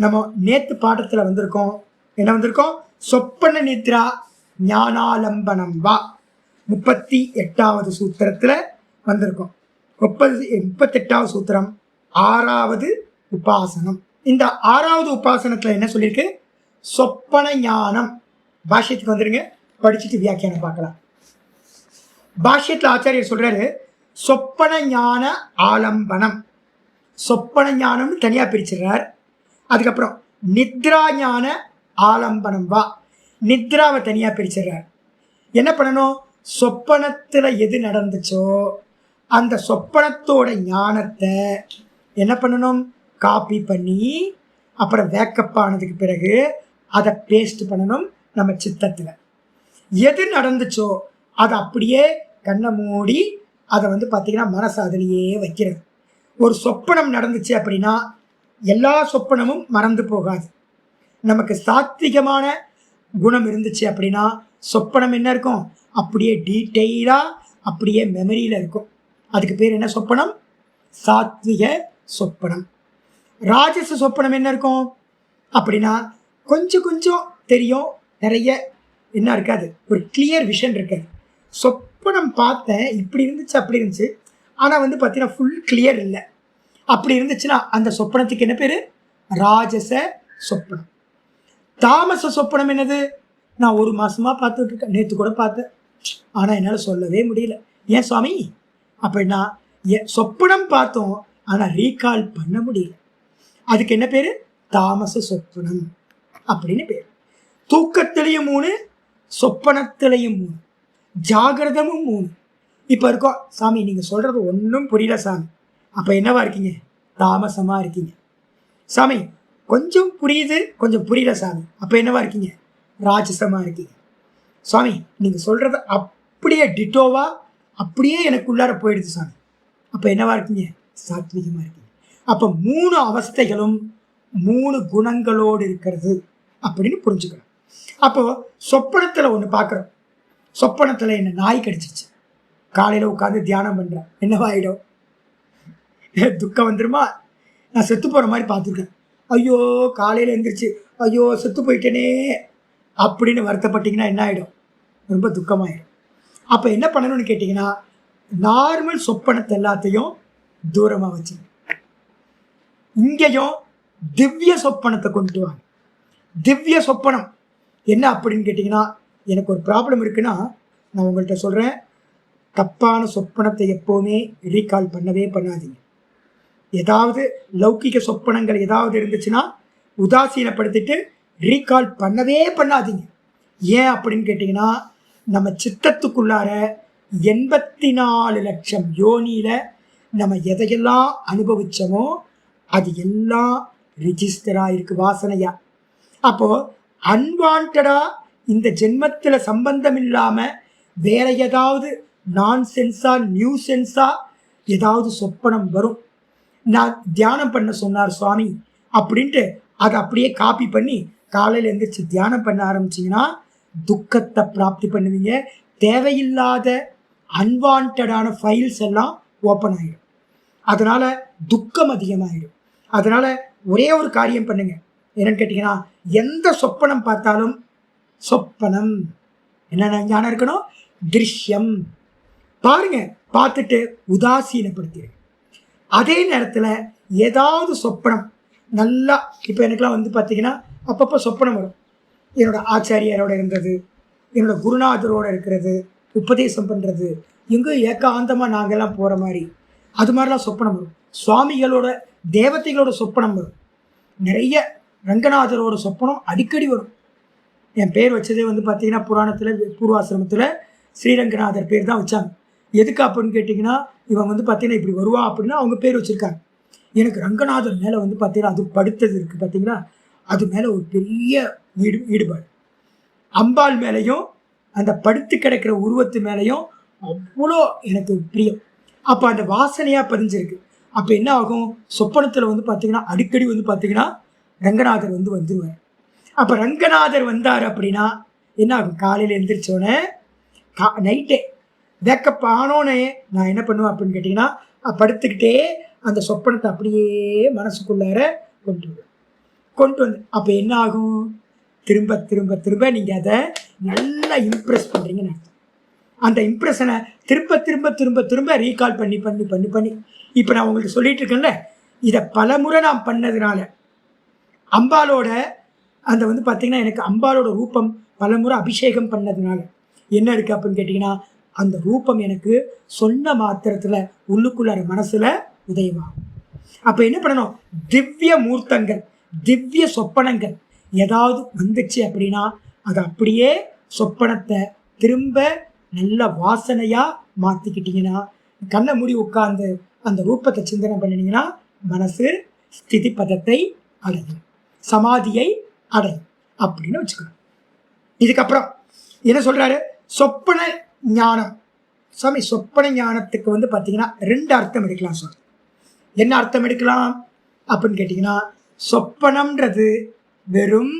நம்ம நேற்று பாடத்தில் வந்திருக்கோம். என்ன வந்திருக்கோம், சொப்பன நித்ரா ஞானாலம்பனம் வா 38வது சூத்திரத்தில் வந்திருக்கோம். 38வது சூத்திரம் 6வது உபாசனம். இந்த 6வது உபாசனத்தில் என்ன சொல்லியிருக்கு, சொப்பன ஞானம். பாஷ்யத்துக்கு வந்துருங்க, படிச்சுட்டு வியாக்கியானம் பார்க்கலாம். பாஷ்யத்தில் ஆச்சாரியர் சொல்றாரு, சொப்பன ஞான ஆலம்பனம். சொப்பன ஞானம்னு தனியாக பிரிச்சிடுறார். அதுக்கப்புறம் நித்ரா ஞான ஆலம்பனம் வா, நித்ராவை தனியாக பிரிச்சிடுறார். என்ன பண்ணணும், சொப்பனத்தில் எது நடந்துச்சோ அந்த சொப்பனத்தோட ஞானத்தை என்ன பண்ணணும், காப்பி பண்ணி அப்புறம் வேக்கப் ஆனதுக்கு பிறகு அதை பேஸ்ட் பண்ணணும் நம்ம சித்தத்தில். எது நடந்துச்சோ அதை அப்படியே கண்ணை மூடி அதை பார்த்திங்கன்னா மனசு அதிலேயே வைக்கிறது. ஒரு சொப்பனம் நடந்துச்சு அப்படின்னா எல்லா சொப்பனமும் மறந்து போகாது. நமக்கு சாத்விகமான குணம் இருந்துச்சு அப்படின்னா சொப்பனம் என்ன இருக்கும், அப்படியே டீட்டெயிலாக அப்படியே மெமரியில் இருக்கும். அதுக்கு பேர் என்ன சொப்பனம், சாத்விக சொப்பனம். ராஜச சொப்பனம் என்ன இருக்கும் அப்படின்னா கொஞ்சம் கொஞ்சம் தெரியும், நிறைய என்ன இருக்காது, ஒரு கிளியர் விஷன் இருக்காது. சொப்பனம் பார்த்தேன், இப்படி இருந்துச்சு அப்படி இருந்துச்சு, ஆனால் பார்த்தீங்கன்னா ஃபுல் கிளியர் இல்லை. அப்படி இருந்துச்சுன்னா அந்த சொப்பனத்துக்கு என்ன பேர், ராஜச சொப்பனம். தாமச சொப்பனம் என்னது, நான் 1 மாதமாக பார்த்துட்டு இருக்கேன், நேற்று கூட பார்த்தேன், ஆனால் என்னால் சொல்லவே முடியல. ஏன் சுவாமி அப்படின்னா, சொப்பனம் பார்த்தோம் ஆனால் ரீகால் பண்ண முடியல. அதுக்கு என்ன பேர், தாமச சொப்பனம் அப்படின்னு பேர். தூக்கத்திலையும் 3, சொப்பனத்திலையும் 3, ஜாகிரதமும் 3. இப்போ இருக்கோம், சாமி நீங்கள் சொல்கிறது ஒன்றும் புரியல சாமி, அப்போ என்னவா இருக்கீங்க, தாமசமாக இருக்கீங்க. சாமி கொஞ்சம் புரியுது கொஞ்சம் புரியல சாமி. அப்போ என்னவா இருக்கீங்க? ராட்சசமாக இருக்கீங்க. சாமி நீங்கள் சொல்கிறத அப்படியே டிட்டோவா அப்படியே எனக்குள்ளார போயிடுது சாமி. அப்போ என்னவா இருக்கீங்க? சாத்விகமாக இருக்கீங்க. அப்போ 3 அவஸ்தைகளும் 3 குணங்களோடு இருக்கிறது அப்படின்னு புரிஞ்சுக்கணும். அப்போது சொப்பனத்தில் ஒன்று பார்க்குறோம். சொப்பனத்தில் என்ன நாய் கடிச்சிருச்சு. காலையில் உட்காந்து தியானம் பண்ணுறேன், என்னவாயிடும்? துக்கம் வந்துருமா? நான் செத்து போகிற மாதிரி பார்த்துருக்கேன். ஐயோ காலையில் எழுந்திரிச்சு ஐயோ செத்து போயிட்டேனே அப்படின்னு வருத்தப்பட்டிங்கன்னா என்ன ஆகிடும்? ரொம்ப துக்கமாயிடும். அப்போ என்ன பண்ணணும்னு கேட்டிங்கன்னா, நார்மல் சொப்பனத்தை எல்லாத்தையும் தூரமாக வச்சுங்க. இங்கேயும் திவ்ய சொப்பனத்தை கொண்டு வாங்க. திவ்ய சொப்பனம் என்ன அப்படின்னு கேட்டிங்கன்னா, எனக்கு ஒரு ப்ராப்ளம் இருக்குன்னா நான் உங்கள்கிட்ட சொல்கிறேன், தப்பான சொப்பனத்தை எப்போவுமே ரீகால் பண்ணவே பண்ணாதீங்க. ஏதாவது லௌகிக சொப்பனங்கள் ஏதாவது இருந்துச்சுன்னா உதாசீனப்படுத்திட்டு ரீகால் பண்ணவே பண்ணாதீங்க. ஏன் அப்படின்னு கேட்டிங்கன்னா, நம்ம சித்தத்துக்குள்ளார 84 லட்சம் யோனியில் நம்ம எதையெல்லாம் அனுபவித்தோமோ அது எல்லாம் ரிஜிஸ்டராக இருக்குது வாசனையாக. அப்போது அன்வான்டாக இந்த ஜென்மத்தில் சம்பந்தம் இல்லாமல் வேற ஏதாவது நான் சென்ஸாக நியூ சென்ஸாக ஏதாவது சொப்பனம் வரும். நான் தியானம் பண்ண சொன்னார் சுவாமி அப்படின்ட்டு அதை அப்படியே காப்பி பண்ணி காலையில் எழுந்திரிச்சு தியானம் பண்ண ஆரம்பிச்சிங்கன்னா துக்கத்தை பிராப்தி பண்ணுவீங்க. தேவையில்லாத அன்வான்டான ஃபைல்ஸ் எல்லாம் ஓப்பன் ஆகிடும். அதனால் துக்கம் அதிகமாகிடும். அதனால் ஒரே ஒரு காரியம் பண்ணுங்க, என்னன்னு கேட்டிங்கன்னா, எந்த சொப்பனம் பார்த்தாலும் சொப்பனம் என்னென்ன ஞானம் இருக்கணும்? திருஷ்யம் பாருங்க, பார்த்துட்டு உதாசீனப்படுத்திடுங்க. அதே நேரத்தில் ஏதாவது சொப்பனம் நல்லா, இப்போ எனக்குலாம் வந்து பார்த்திங்கன்னா அப்பப்போ சொப்பனம் வரும். என்னோடய ஆச்சாரியரோடு இருந்தது, என்னோடய குருநாதரோடு இருக்கிறது, உபதேசம் பண்ணுறது, எங்கே ஏகாந்தமாக நாங்கள்லாம் போகிற மாதிரி அது மாதிரிலாம் சொப்பனம் வரும். சுவாமிகளோட தேவதைகளோட சொப்பனம் வரும். நிறைய ரங்கநாதரோட சொப்பனம் அடிக்கடி வரும். என் பேர் வச்சதே வந்து பார்த்திங்கன்னா புராணத்தில் பூர்வாசிரமத்தில் ஸ்ரீரங்கநாதர் பேர் தான் வச்சாங்க. எதுக்கு அப்படின்னு கேட்டிங்கன்னா, இவன் வந்து பார்த்தீங்கன்னா இப்படி வருவா அப்படின்னா அவங்க பேர் வச்சுருக்காங்க. எனக்கு ரங்கநாதர் மேலே வந்து பார்த்தீங்கன்னா அது படுத்தது இருக்குது பார்த்தீங்கன்னா, அது மேலே ஒரு பெரிய ஈடுபாடு. அம்பாள் மேலேயும் அந்த படுத்து கிடக்கிற உருவத்து மேலேயும் அவ்வளோ எனக்கு பிரியம். அப்போ அந்த வாசனையாக பதிஞ்சிருக்கு. அப்போ என்ன ஆகும்? சொப்பனத்தில் வந்து பார்த்திங்கன்னா அடிக்கடி வந்து பார்த்திங்கன்னா ரங்கநாதர் வந்து வந்துடுவார். அப்போ ரங்கநாதர் வந்தார் அப்படின்னா என்ன ஆகும்? காலையில் எழுந்திரிச்சோன்னே நைட்டே வேக்கப் ஆனோன்னே நான் என்ன பண்ணுவேன் அப்படின்னு கேட்டிங்கன்னா, படுத்துக்கிட்டே அந்த சொப்பனத்தை அப்படியே மனசுக்குள்ளார கொண்டு வந்து அப்போ என்ன ஆகும்? திரும்ப திரும்ப திரும்ப நீங்கள் அதை நல்லா இம்ப்ரெஸ் பண்ணுறீங்கன்னு அர்த்தம். அந்த இம்ப்ரெஷனை திரும்ப திரும்ப திரும்ப திரும்ப ரீகால் பண்ணி பண்ணி பண்ணி பண்ணி இப்போ நான் உங்களுக்கு சொல்லிட்டு இருக்கேன்ல, இதை பலமுறை நான் பண்ணதுனால அம்பாலோட அந்த வந்து பார்த்திங்கன்னா எனக்கு அம்பாலோட ரூபம் பலமுறை அபிஷேகம் பண்ணதுனால என்ன இருக்குது அப்படின்னு கேட்டிங்கன்னா, அந்த ரூபம் எனக்கு சொன்ன மாத்திரத்தில் உள்ளுக்குள்ளார மனசில் உதயமாகும். அப்போ என்ன பண்ணணும்? திவ்ய மூர்த்தங்கள், திவ்ய சொப்பனங்கள் ஏதாவது வந்துச்சு அப்படின்னா அது அப்படியே சொப்பனத்தை திரும்ப நல்ல வாசனையாக மாற்றிக்கிட்டிங்கன்னா, கண்ணை மூடி உட்கார்ந்து அந்த ரூபத்தை சிந்தனை பண்ணினீங்கன்னா மனசு ஸ்திதி பதத்தை அடையும், சமாதியை அடையும் அப்படின்னு வச்சுக்கணும். இதுக்கப்புறம் என்ன சொல்கிறாரு? சொப்பன ஞானம். சாமி சொப்பன ஞானத்துக்கு வந்து பார்த்தீங்கன்னா 2 அர்த்தம் எடுக்கலாம் சார். என்ன அர்த்தம் எடுக்கலாம் அப்படின்னு கேட்டிங்கன்னா, சொப்பனம்ன்றது வெறும்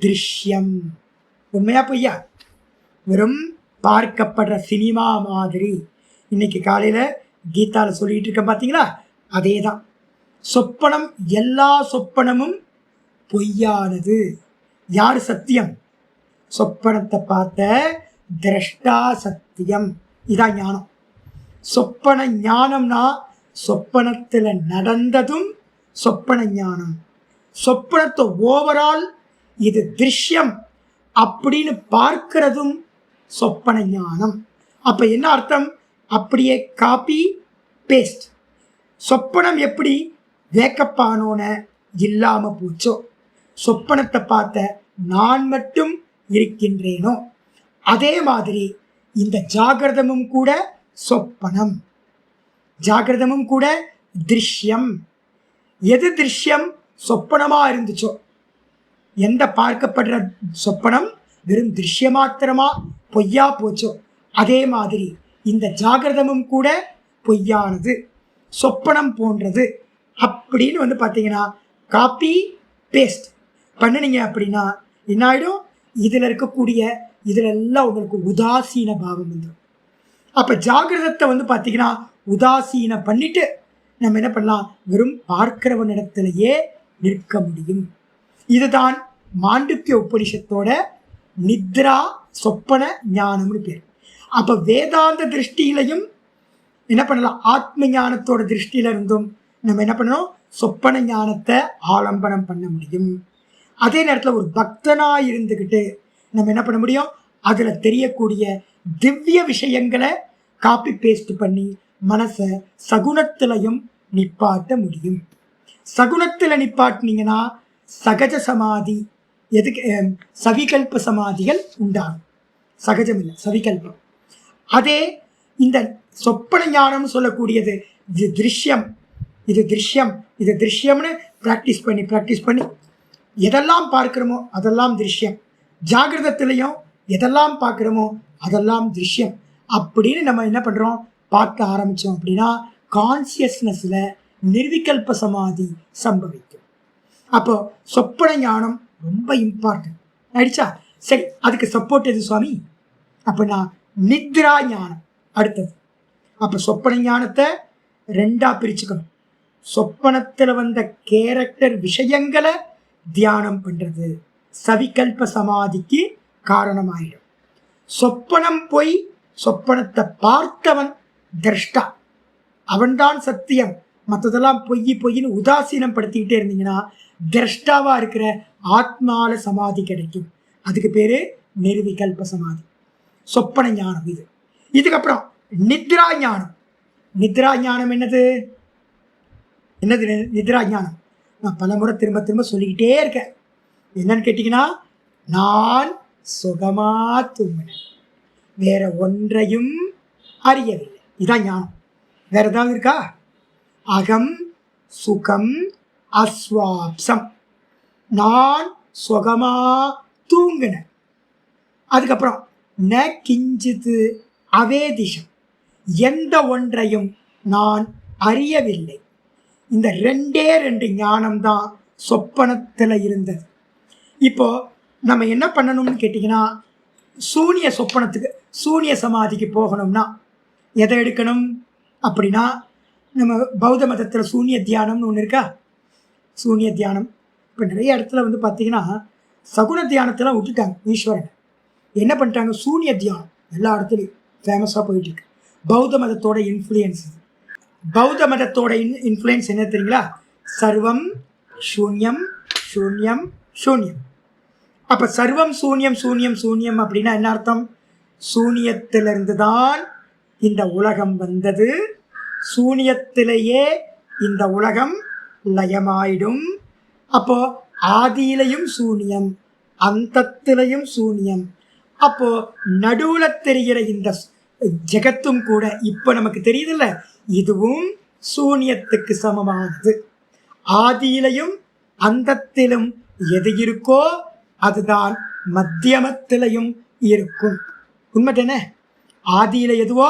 திருஷ்யம். உண்மையா பொய்யா? வெறும் பார்க்கப்படுற சினிமா மாதிரி. இன்னைக்கு காலையில் கீதாவில் சொல்லிட்டு இருக்கேன் பார்த்தீங்களா, அதே தான். சொப்பனம், எல்லா சொப்பனமும் பொய்யானது. யார் சத்தியம்? சொப்பனத்தை பார்த்த திரஷ்டா சத்தியம். இதான் ஞானம். சொப்பன ஞானம்னா சொப்பனத்தில் நடந்ததும் சொப்பன ஞானம். சொப்பனத்தை ஓவரால் இது திருஷ்யம் அப்படின்னு பார்க்கிறதும் சொப்பன ஞானம். அப்போ என்ன அர்த்தம்? அப்படியே காப்பி பேஸ்ட். சொப்பனம் எப்படி வேக்கப்பானோன இல்லாமல் போச்சோ, சொப்பனத்தை பார்த்த நான் மட்டும் இருக்கின்றேனோ, அதே மாதிரி இந்த ஜாகிரதமும் கூட சொப்பனம், ஜாகிரதமும் கூட திருஷ்யம். எது திருஷ்யம்? சொப்பனமா இருந்துச்சோ, எந்த பார்க்கப்படுற சொப்பனம் வெறும் திருஷ்யமாத்திரமா பொய்யா போச்சோ, அதே மாதிரி இந்த ஜாகிரதமும் கூட பொய்யானது, சொப்பனம் போன்றது அப்படின்னு பார்த்தீங்கன்னா காப்பி பேஸ்ட் பண்ணினீங்க அப்படின்னா என்ன ஆகிடும்? இதில் இருக்கக்கூடிய இதில் எல்லாம் உங்களுக்கு உதாசீன பாவம் வந்துடும். அப்போ ஜாகிரதத்தை பார்த்தீங்கன்னா உதாசீனம் பண்ணிட்டு நம்ம என்ன பண்ணலாம்? வெறும் பார்க்கிறவனிடத்திலேயே நிற்க முடியும். இதுதான் மாண்டூக்கிய உபனிஷத்தோட நித்ரா சொப்பன ஞானம்னு பேர். அப்போ வேதாந்த திருஷ்டியிலையும் என்ன பண்ணலாம்? ஆத்ம ஞானத்தோட திருஷ்டியில இருந்தும் நம்ம என்ன பண்ணணும்? சொப்பன ஞானத்தை ஆலம்பனம் பண்ண முடியும். அதே நேரத்தில் ஒரு பக்தனாக இருந்துக்கிட்டு நம்ம என்ன பண்ண முடியும்? அதில் தெரியக்கூடிய திவ்ய விஷயங்களை காப்பி பேஸ்ட் பண்ணி மனசை சகுனத்திலையும் நிப்பாட்ட முடியும். சகுனத்தில் நிப்பாட்டினீங்கன்னா சகஜ சமாதி, எதுக்கு சவிகல்ப சமாதிகள் உண்டாகும். சகஜம் இல்லை, சவிகல்பம். அதே இந்த சொப்பன ஞானம் சொல்லக்கூடியது இது திருஷ்யம், இது திருஷ்யம், இது திருஷ்யம்னு ப்ராக்டிஸ் பண்ணி எதெல்லாம் பார்க்குறோமோ அதெல்லாம் திருஷ்யம், ஜாகிரதத்திலையும் எதெல்லாம் பார்க்குறோமோ அதெல்லாம் திருஷ்யம் அப்படின்னு நம்ம என்ன பண்ணுறோம்? பார்க்க ஆரம்பித்தோம் அப்படின்னா கான்சியஸ்னஸில் நிர்விகல்ப சமாதி சம்பவிக்கும். அப்போ சொப்பன ஞானம் ரொம்ப இம்பார்ட்டன்ட் ஆயிடுச்சா? சரி, அதுக்கு சப்போர்ட் எது சுவாமி? அப்படின்னா நித்ரா ஞானம் அடுத்தது. அப்போ சொப்பன ஞானத்தை ரெண்டாக பிரிச்சுக்கணும். சொப்பனத்தில் வந்த கேரக்டர் விஷயங்களை தியானம் பண்ணுறது சவிகல்ப சமாதிக்கு காரணமாயிடும். சொப்பனம் போய் சொப்பனத்தை பார்த்தவன் திரஷ்டா, அவன்தான் சத்தியம், மற்றதெல்லாம் பொய்ன்னு உதாசீனம் படுத்திக்கிட்டே இருந்தீங்கன்னா திரஷ்டாவாக இருக்கிற ஆத்மால சமாதி கிடைக்கும். அதுக்கு பேர் நிர்விகல்ப சமாதி, சொப்பன ஞானம். இதுக்கப்புறம் நித்ரா ஞானம். நித்ரா ஞானம் என்னது? நித்ரா ஞானம் நான் பல முறை திரும்ப சொல்லிக்கிட்டே இருக்கேன். என்னன்னு கேட்டிங்கன்னா, நான் சுகமா தூங்கினேன், வேற ஒன்றையும் அறியவில்லை. இதான் ஞானம். வேற ஏதாவது இருக்கா? அகம் சுகம் அஸ்வாப்சம், நான் சுகமா தூங்கினேன். அதுக்கப்புறம் ந கிஞ்சித்து அவேதிஷம், எந்த ஒன்றையும் நான் அறியவில்லை. இந்த ரெண்டு ஞானம்தான் சொப்பனத்தில் இருந்தது. இப்போ நம்ம என்ன பண்ணணும்னு கேட்டிங்கன்னா, சூனிய சொப்பனத்துக்கு, சூனிய சமாதிக்கு போகணும்னா எதை எடுக்கணும் அப்படின்னா, நம்ம பௌத்த மதத்தில் சூனிய தியானம்னு ஒன்று இருக்கா? சூனிய தியானம் இப்போ நிறைய இடத்துல பார்த்திங்கன்னா சகுன தியானத்தெல்லாம் விட்டுட்டாங்க. ஈஸ்வரன் என்ன பண்ணிட்டாங்க? சூனிய தியானம் எல்லா இடத்துலையும் ஃபேமஸாக போயிட்டுருக்கு. பௌத்த மதத்தோட இன்ஃப்ளூயன்ஸ். பௌத்த மதத்தோட இன்ஃப்ளூயன்ஸ் என்ன தெரியுங்களா? சர்வம் சூன்யம் சூன்யம் சூன்யம். அப்போ சர்வம் சூன்யம் சூன்யம் சூன்யம் அப்படின்னா என்ன அர்த்தம்? சூனியத்திலிருந்து தான் இந்த உலகம் வந்தது, சூனியத்திலேயே இந்த உலகம் லயமாயிடும். அப்போ ஆதியிலையும் சூன்யம், அந்தத்திலையும் சூன்யம். அப்போ நடுவில் தெரிகிற இந்த ஜெகத்தும் கூட இப்போ நமக்கு தெரியுதில்ல, இதுவும் சூன்யத்துக்கு சமமானது. ஆதியிலையும் அந்தத்திலும் எது இருக்கோ அதுதான் மத்தியமத்திலையும் இருக்கும். உண்மை தானே? ஆதியில எதுவோ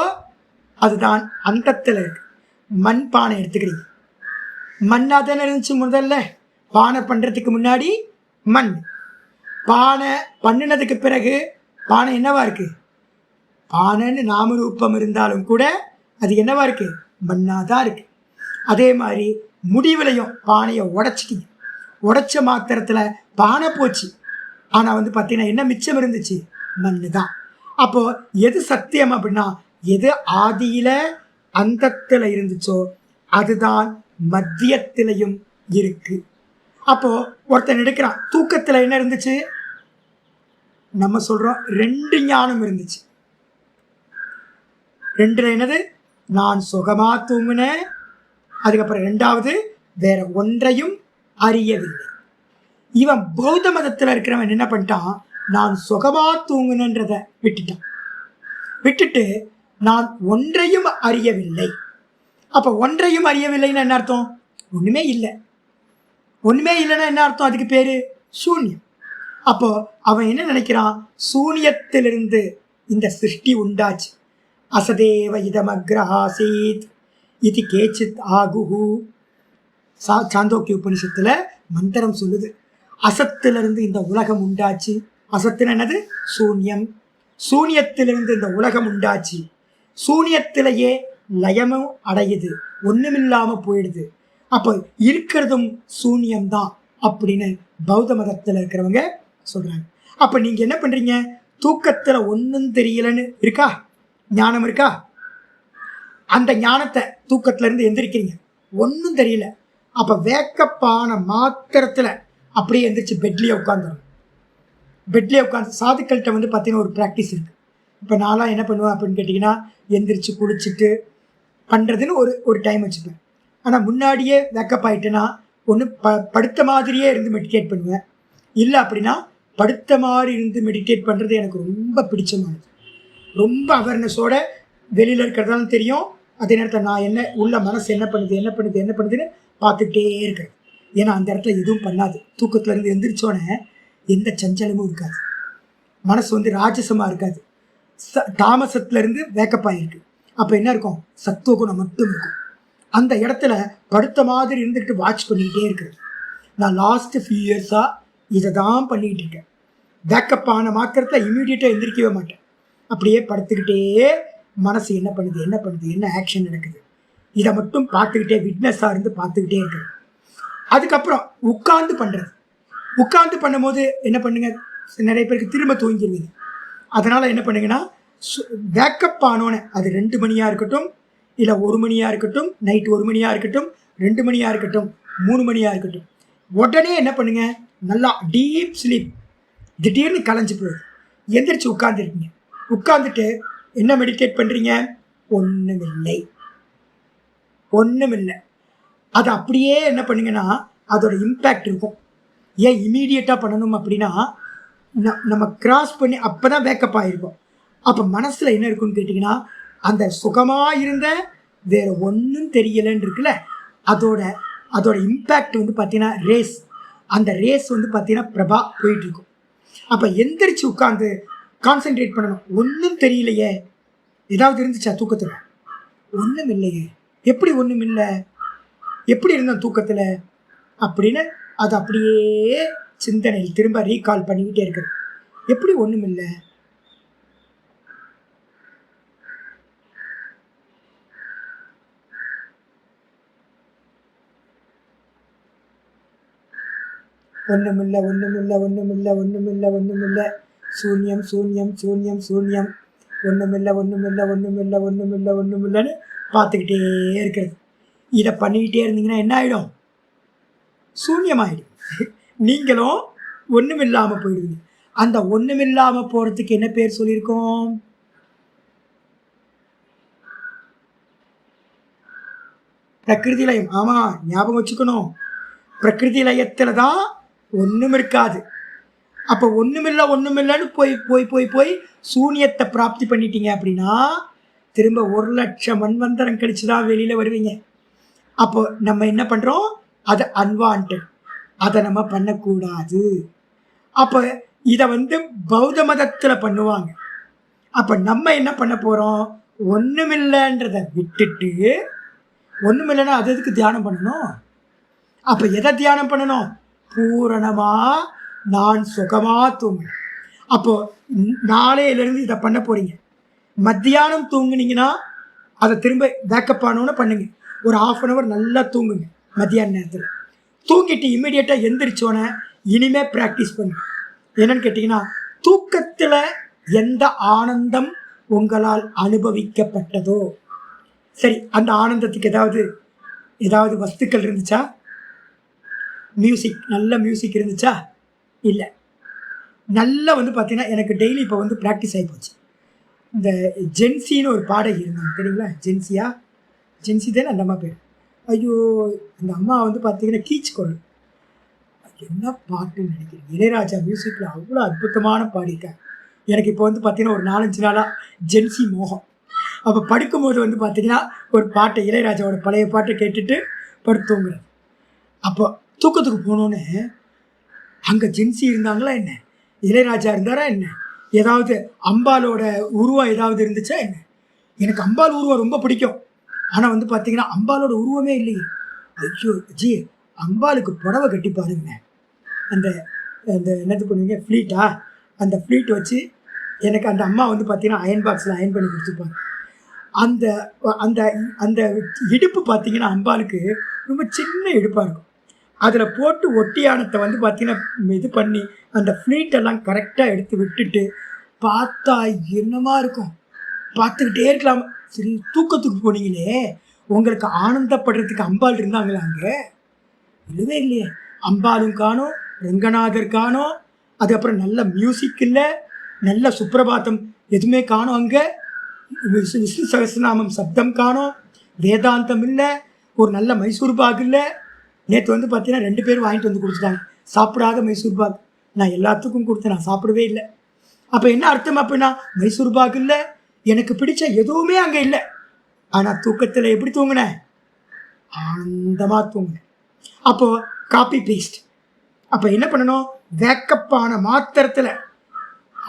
அதுதான் அந்தத்தில் இருக்கு. மண் பானை எடுத்துக்கிறீங்க, மண்ணாக தானே இருந்துச்சு முதல்ல. பானை பண்ணுறதுக்கு முன்னாடி மண், பானை பண்ணினதுக்கு பிறகு பானை என்னவா இருக்கு? பானைன்னு நாமரூபம் இருந்தாலும் கூட அது என்னவா இருக்கு? மண்ணாக தான் இருக்கு. அதே மாதிரி முடிவிலையும் பானையை உடைச்சிட்டீங்க, உடைச்ச மாத்திரத்தில் பானை போச்சு, ஆனால் பார்த்தீங்கன்னா என்ன மிச்சம் இருந்துச்சு? மண்ணு தான். அப்போது எது சத்தியம் அப்படின்னா, எது ஆதியில் அந்தத்தில் இருந்துச்சோ அதுதான் மத்தியத்திலையும் இருக்கு. அப்போது ஒருத்தன் எடுக்கிறான், தூக்கத்தில் என்ன இருந்துச்சு? நம்ம சொல்கிறோம் ரெண்டு ஞானம் இருந்துச்சு. ரெண்டுல என்னது? நான் சுகமா தூங்கினேன், அதுக்கப்புறம் ரெண்டாவது வேற ஒன்றையும் அறியவில்லை. இவன் பௌத்த மதத்தில் இருக்கிறவன் என்ன பண்ணிட்டான்? நான் சுகமா தூங்கினன்றத விட்டுட்டான். விட்டுட்டு நான் ஒன்றையும் அறியவில்லை. அப்போ ஒன்றையும் அறியவில்லைன்னு என்ன அர்த்தம்? ஒன்றுமே இல்லை. ஒன்றுமே இல்லைன்னா என்ன அர்த்தம்? அதுக்கு பேர் சூன்யம். அப்போ அவன் என்ன நினைக்கிறான்? சூன்யத்திலிருந்து இந்த சிருஷ்டி உண்டாச்சு. அசதேவ இதமக்ரஹாசீத் இது கேச்சித் ஆகுஹு. சாந்தோக்கிய உபனிஷத்துல மந்திரம் சொல்லுது, அசத்திலிருந்து இந்த உலகம் உண்டாச்சு. அசத்துன்னு என்னது? சூன்யம். சூன்யத்திலிருந்து இந்த உலகம் உண்டாச்சு. சூன்யத்திலேயே லயமும் அடையுது, ஒண்ணுமில்லாம போயிடுது. அப்போ இருக்கிறதும் சூன்யம்தான் அப்படின்னு பௌத்த மதத்துல இருக்கிறவங்க சொல்றாங்க. அப்ப நீங்க என்ன பண்றீங்க? தூக்கத்துல ஒன்னும் தெரியலன்னு இருக்கா, ஞானம் இருக்கா? அந்த ஞானத்தை தூக்கத்துல இருந்து எந்திரிக்கிறீங்க, ஒன்னும் தெரியல. அப்ப வேக்கப்பான மாத்திரத்துல அப்படியே எந்திரிச்சு பெட்லயே உட்காந்துடும். பெட்லேயே உட்காந்து சாதுக்கள்கிட்ட வந்து பார்த்தீங்கன்னா ஒரு ப்ராக்டிஸ் இருக்குது. இப்போ நான்லாம் என்ன பண்ணுவேன் அப்படின்னு கேட்டிங்கன்னா, எந்திரிச்சு குளிச்சுட்டு பண்ணுறதுன்னு ஒரு டைம் வச்சுப்பேன். ஆனால் முன்னாடியே வேக்கப் ஆகிட்டேன்னா ஒன்று படுத்த மாதிரியே இருந்து மெடிடேட் பண்ணுவேன். இல்லை அப்படின்னா படுத்த மாதிரி இருந்து மெடிடேட் பண்ணுறது எனக்கு ரொம்ப பிடிச்சமானது. ரொம்ப அவேர்னஸோட வெளியில் இருக்கிறதாலும் தெரியும், அதே நேரத்தில் நான் என்ன உள்ள மனசு என்ன பண்ணுதுன்னு பார்த்துக்கிட்டே இருக்கேன். ஏன்னா அந்த இடத்துல எதுவும் பண்ணாது. தூக்கத்துலேருந்து எந்திரிச்சோடனே எந்த சஞ்சலமும் இருக்காது, மனசு வந்து ராஜசமாக இருக்காது. தாமசத்துலேருந்து வேக்கப் ஆகிருக்கு. அப்போ என்ன இருக்கும்? சத்துவ குணம் மட்டும் இருக்கும். அந்த இடத்துல படுத்த மாதிரி இருந்துக்கிட்டு வாட்ச் பண்ணிக்கிட்டே இருக்கிறது. நான் லாஸ்ட்டு ஃபியூ இயர்ஸாக இதை தான் பண்ணிக்கிட்டு இருக்கேன். வேக்கப் ஆன மாத்திரத்தில் இமீடியட்டாக எந்திரிக்கவே மாட்டேன். அப்படியே படுத்துக்கிட்டே மனசு என்ன பண்ணுது, என்ன ஆக்ஷன் நடக்குது, இதை மட்டும் பார்த்துக்கிட்டே விட்னஸாக இருந்து பார்த்துக்கிட்டே இருக்கிறது. அதுக்கப்புறம் உட்கார்ந்து பண்ணுறது. உட்கார்ந்து பண்ணும்போது என்ன பண்ணுங்க, நிறைய பேருக்கு திரும்ப தூங்கிடுவீங்க. அதனால் என்ன பண்ணுங்கன்னா, வேக்கப் ஆனோன்னு அது 2 மணியாக இருக்கட்டும், இல்லை 1 மணியாக இருக்கட்டும், நைட்டு 1 மணியாக இருக்கட்டும், 2 மணியாக இருக்கட்டும், 3 மணியாக இருக்கட்டும், உடனே என்ன பண்ணுங்க, நல்லா டீப் ஸ்லீப். திடீர்னு கலைஞ்சு போயிடுது. எந்திரிச்சு உட்காந்துருக்கீங்க. உட்காந்துட்டு என்ன மெடிடேட் பண்ணுறீங்க? ஒன்றுமில்லை. அது அப்படியே என்ன பண்ணுங்கன்னா அதோட இம்பேக்ட் இருக்கும். ஏன் இமீடியட்டாக பண்ணணும் அப்படின்னா, நம்ம கிராஸ் பண்ணி அப்போ தான் வேக்கப் ஆகிருக்கும். அப்போ மனசில் என்ன இருக்குன்னு கேட்டிங்கன்னா, அந்த சுகமாக இருந்த வேறு ஒன்றும் தெரியலைன்னு இருக்குல்ல, அதோட இம்பேக்ட் வந்து பார்த்தீங்கன்னா ரேஸ். அந்த ரேஸ் வந்து பார்த்தீங்கன்னா பிரபா போயிட்டுருக்கும். அப்போ எந்திரிச்சு உட்காந்து கான்சென்ட்ரேட் பண்ணணும். ஒன்றும் தெரியலையே, ஏதாவது இருந்துச்சா தூக்கத்தில்? ஒன்றும் இல்லையே. எப்படி ஒன்றும் இல்லை, எப்படி இருந்தோம் தூக்கத்தில் அப்படின்னு அது அப்படியே சிந்தனையில் திரும்ப ரீகால் பண்ணிக்கிட்டே இருக்குது. எப்படி ஒன்றும் இல்லை? ஒன்றுமில்லை, சூன்யம், ஒன்றுமில்லைன்னு பார்த்துக்கிட்டே இருக்கிறது. இதை பண்ணிக்கிட்டே இருந்தீங்கன்னா என்ன ஆகிடும்? சூன்யமாயிடும். நீங்களும் ஒன்றுமில்லாமல் போயிடுவீங்க. அந்த ஒன்றுமில்லாமல் போகிறதுக்கு என்ன பேர் சொல்லியிருக்கோம்? பிரகிருதி லயம். ஆமாம், ஞாபகம் வச்சுக்கணும். பிரகிருதி லயத்தில் தான் ஒன்றும் இருக்காது. அப்போ ஒன்றுமில்லைன்னு போய் சூன்யத்தை பிராப்தி பண்ணிட்டீங்க அப்படின்னா திரும்ப 1,00,000 மன்வந்தரம் கழிச்சு தான் வெளியில் வருவீங்க. அப்போ நம்ம என்ன பண்ணுறோம்? அது அன்வான்ட், அதை நம்ம பண்ணக்கூடாது. அப்போ இதை வந்து பௌத்த மதத்தில் பண்ணுவாங்க. அப்போ நம்ம என்ன பண்ண போகிறோம்? ஒன்றுமில்லைன்றதை விட்டுட்டு, ஒன்றுமில்லைன்னா அது எதுக்கு தியானம் பண்ணணும்? அப்போ எதை தியானம் பண்ணணும்? பூரணமாக நான் சுகமாக தூங்கணும். அப்போது நாளையிலேருந்து இதை பண்ண போகிறீங்க. மத்தியானம் தூங்குனீங்கன்னா அதை திரும்ப பேக்கப் ஆனோன்னு பண்ணுங்க. ஒரு 1/2 அன் ஹவர் நல்லா தூங்குங்க மத்தியான நேரத்தில். தூங்கிட்டு இம்மிடியேட்டாக எந்திரிச்சோன்னே இனிமேல் ப்ராக்டிஸ் பண்ணுங்க. என்னன்னு கேட்டிங்கன்னா, தூக்கத்தில் எந்த ஆனந்தம் உங்களால் அனுபவிக்கப்பட்டதோ சரி, அந்த ஆனந்தத்துக்கு ஏதாவது வஸ்துக்கள் இருந்துச்சா? மியூசிக், நல்ல மியூசிக் இருந்துச்சா? இல்லை. நல்லா வந்து பார்த்தீங்கன்னா எனக்கு டெய்லி இப்போ வந்து ப்ராக்டிஸ் ஆகி போச்சு. இந்த ஜென்சின்னு ஒரு பாடகி இருந்தாங்க தெரியுங்களா? ஜென்சி தானே அந்த அம்மா பேர். ஐயோ, அந்த அம்மா வந்து பார்த்தீங்கன்னா கீச் குரல். என்ன பாட்டுன்னு நினைக்கிறேன். இளையராஜா மியூசிக்கில் அவ்வளோ அற்புதமான பாடியிருக்காங்க. எனக்கு இப்போ வந்து பார்த்தீங்கன்னா ஒரு 4-5 நாளாக ஜென்சி மோகம். அப்போ படுக்கும்போது வந்து பார்த்தீங்கன்னா ஒரு பாட்டை, இளையராஜாவோட பழைய பாட்டை கேட்டுட்டு படுத்துங்கிறது. அப்போ தூக்கத்துக்கு போனோன்னு அங்கே ஜென்சி இருந்தாங்களா என்ன, இளையராஜா இருந்தாரா என்ன, ஏதாவது அம்பாலோட உருவம் ஏதாவது இருந்துச்சா என்ன. எனக்கு அம்பாள் உருவம் ரொம்ப பிடிக்கும். ஆனால் வந்து பார்த்தீங்கன்னா அம்பாலோட உருவமே இல்லையே. ஐயோ ஜி, அம்பாளுக்கு புடவை கட்டி பாருங்க. அந்த அந்த என்னது பண்ணுவீங்க, ஃப்ளீட்டா, அந்த ஃப்ளீட் வச்சு எனக்கு அந்த அம்மா வந்து பார்த்தீங்கன்னா அயன் பாக்ஸில் அயன் பண்ணி கொடுத்துருப்பாங்க. அந்த அந்த அந்த இடுப்பு பார்த்தீங்கன்னா அம்பாளுக்கு ரொம்ப சின்ன இடுப்பாக இருக்கும். அதில் போட்டு ஒட்டியானத்தை வந்து பார்த்தீங்கன்னா இது பண்ணி அந்த ஃப்ளீட்டெல்லாம் கரெக்டாக எடுத்து விட்டுட்டு பார்த்தா என்னமா இருக்கும், பார்த்துக்கிட்டே இருக்கலாம். சரி, தூக்கத்துக்கு போனீங்களே, உங்களுக்கு ஆனந்தப்படுறதுக்கு அம்பாள் இருந்தாங்களா அங்கே? இல்லவே இல்லையே. அம்பாலும் காணோம், ரங்கநாதர் காணோம், அதுக்கப்புறம் நல்ல மியூசிக் இல்லை, நல்ல சுப்பிரபாத்தம் எதுவுமே காணோம். அங்கே விஷ்ணு சகஸ்ரநாமம் சப்தம் காணோம், வேதாந்தம் இல்லை, ஒரு நல்ல மைசூர் பாக் இல்லை. நேற்று வந்து பார்த்தீங்கன்னா 2 பேரும் வாங்கிட்டு வந்து கொடுத்துட்டாங்க சாப்பிடாத மைசூர் பாக். நான் எல்லாத்துக்கும் கொடுத்தேன், நான் சாப்பிடவே இல்லை. அப்போ என்ன அர்த்தம் அப்படின்னா, மைசூர் பாக் இல்லை, எனக்கு பிடிச்ச எதுவுமே அங்கே இல்லை. ஆனால் தூக்கத்தில் எப்படி தூங்கினேன், ஆனந்தமாக தூங்கினேன். அப்போது காப்பி பேஸ்ட். அப்போ என்ன பண்ணணும், வேக்கப்பான மாத்திரத்தில்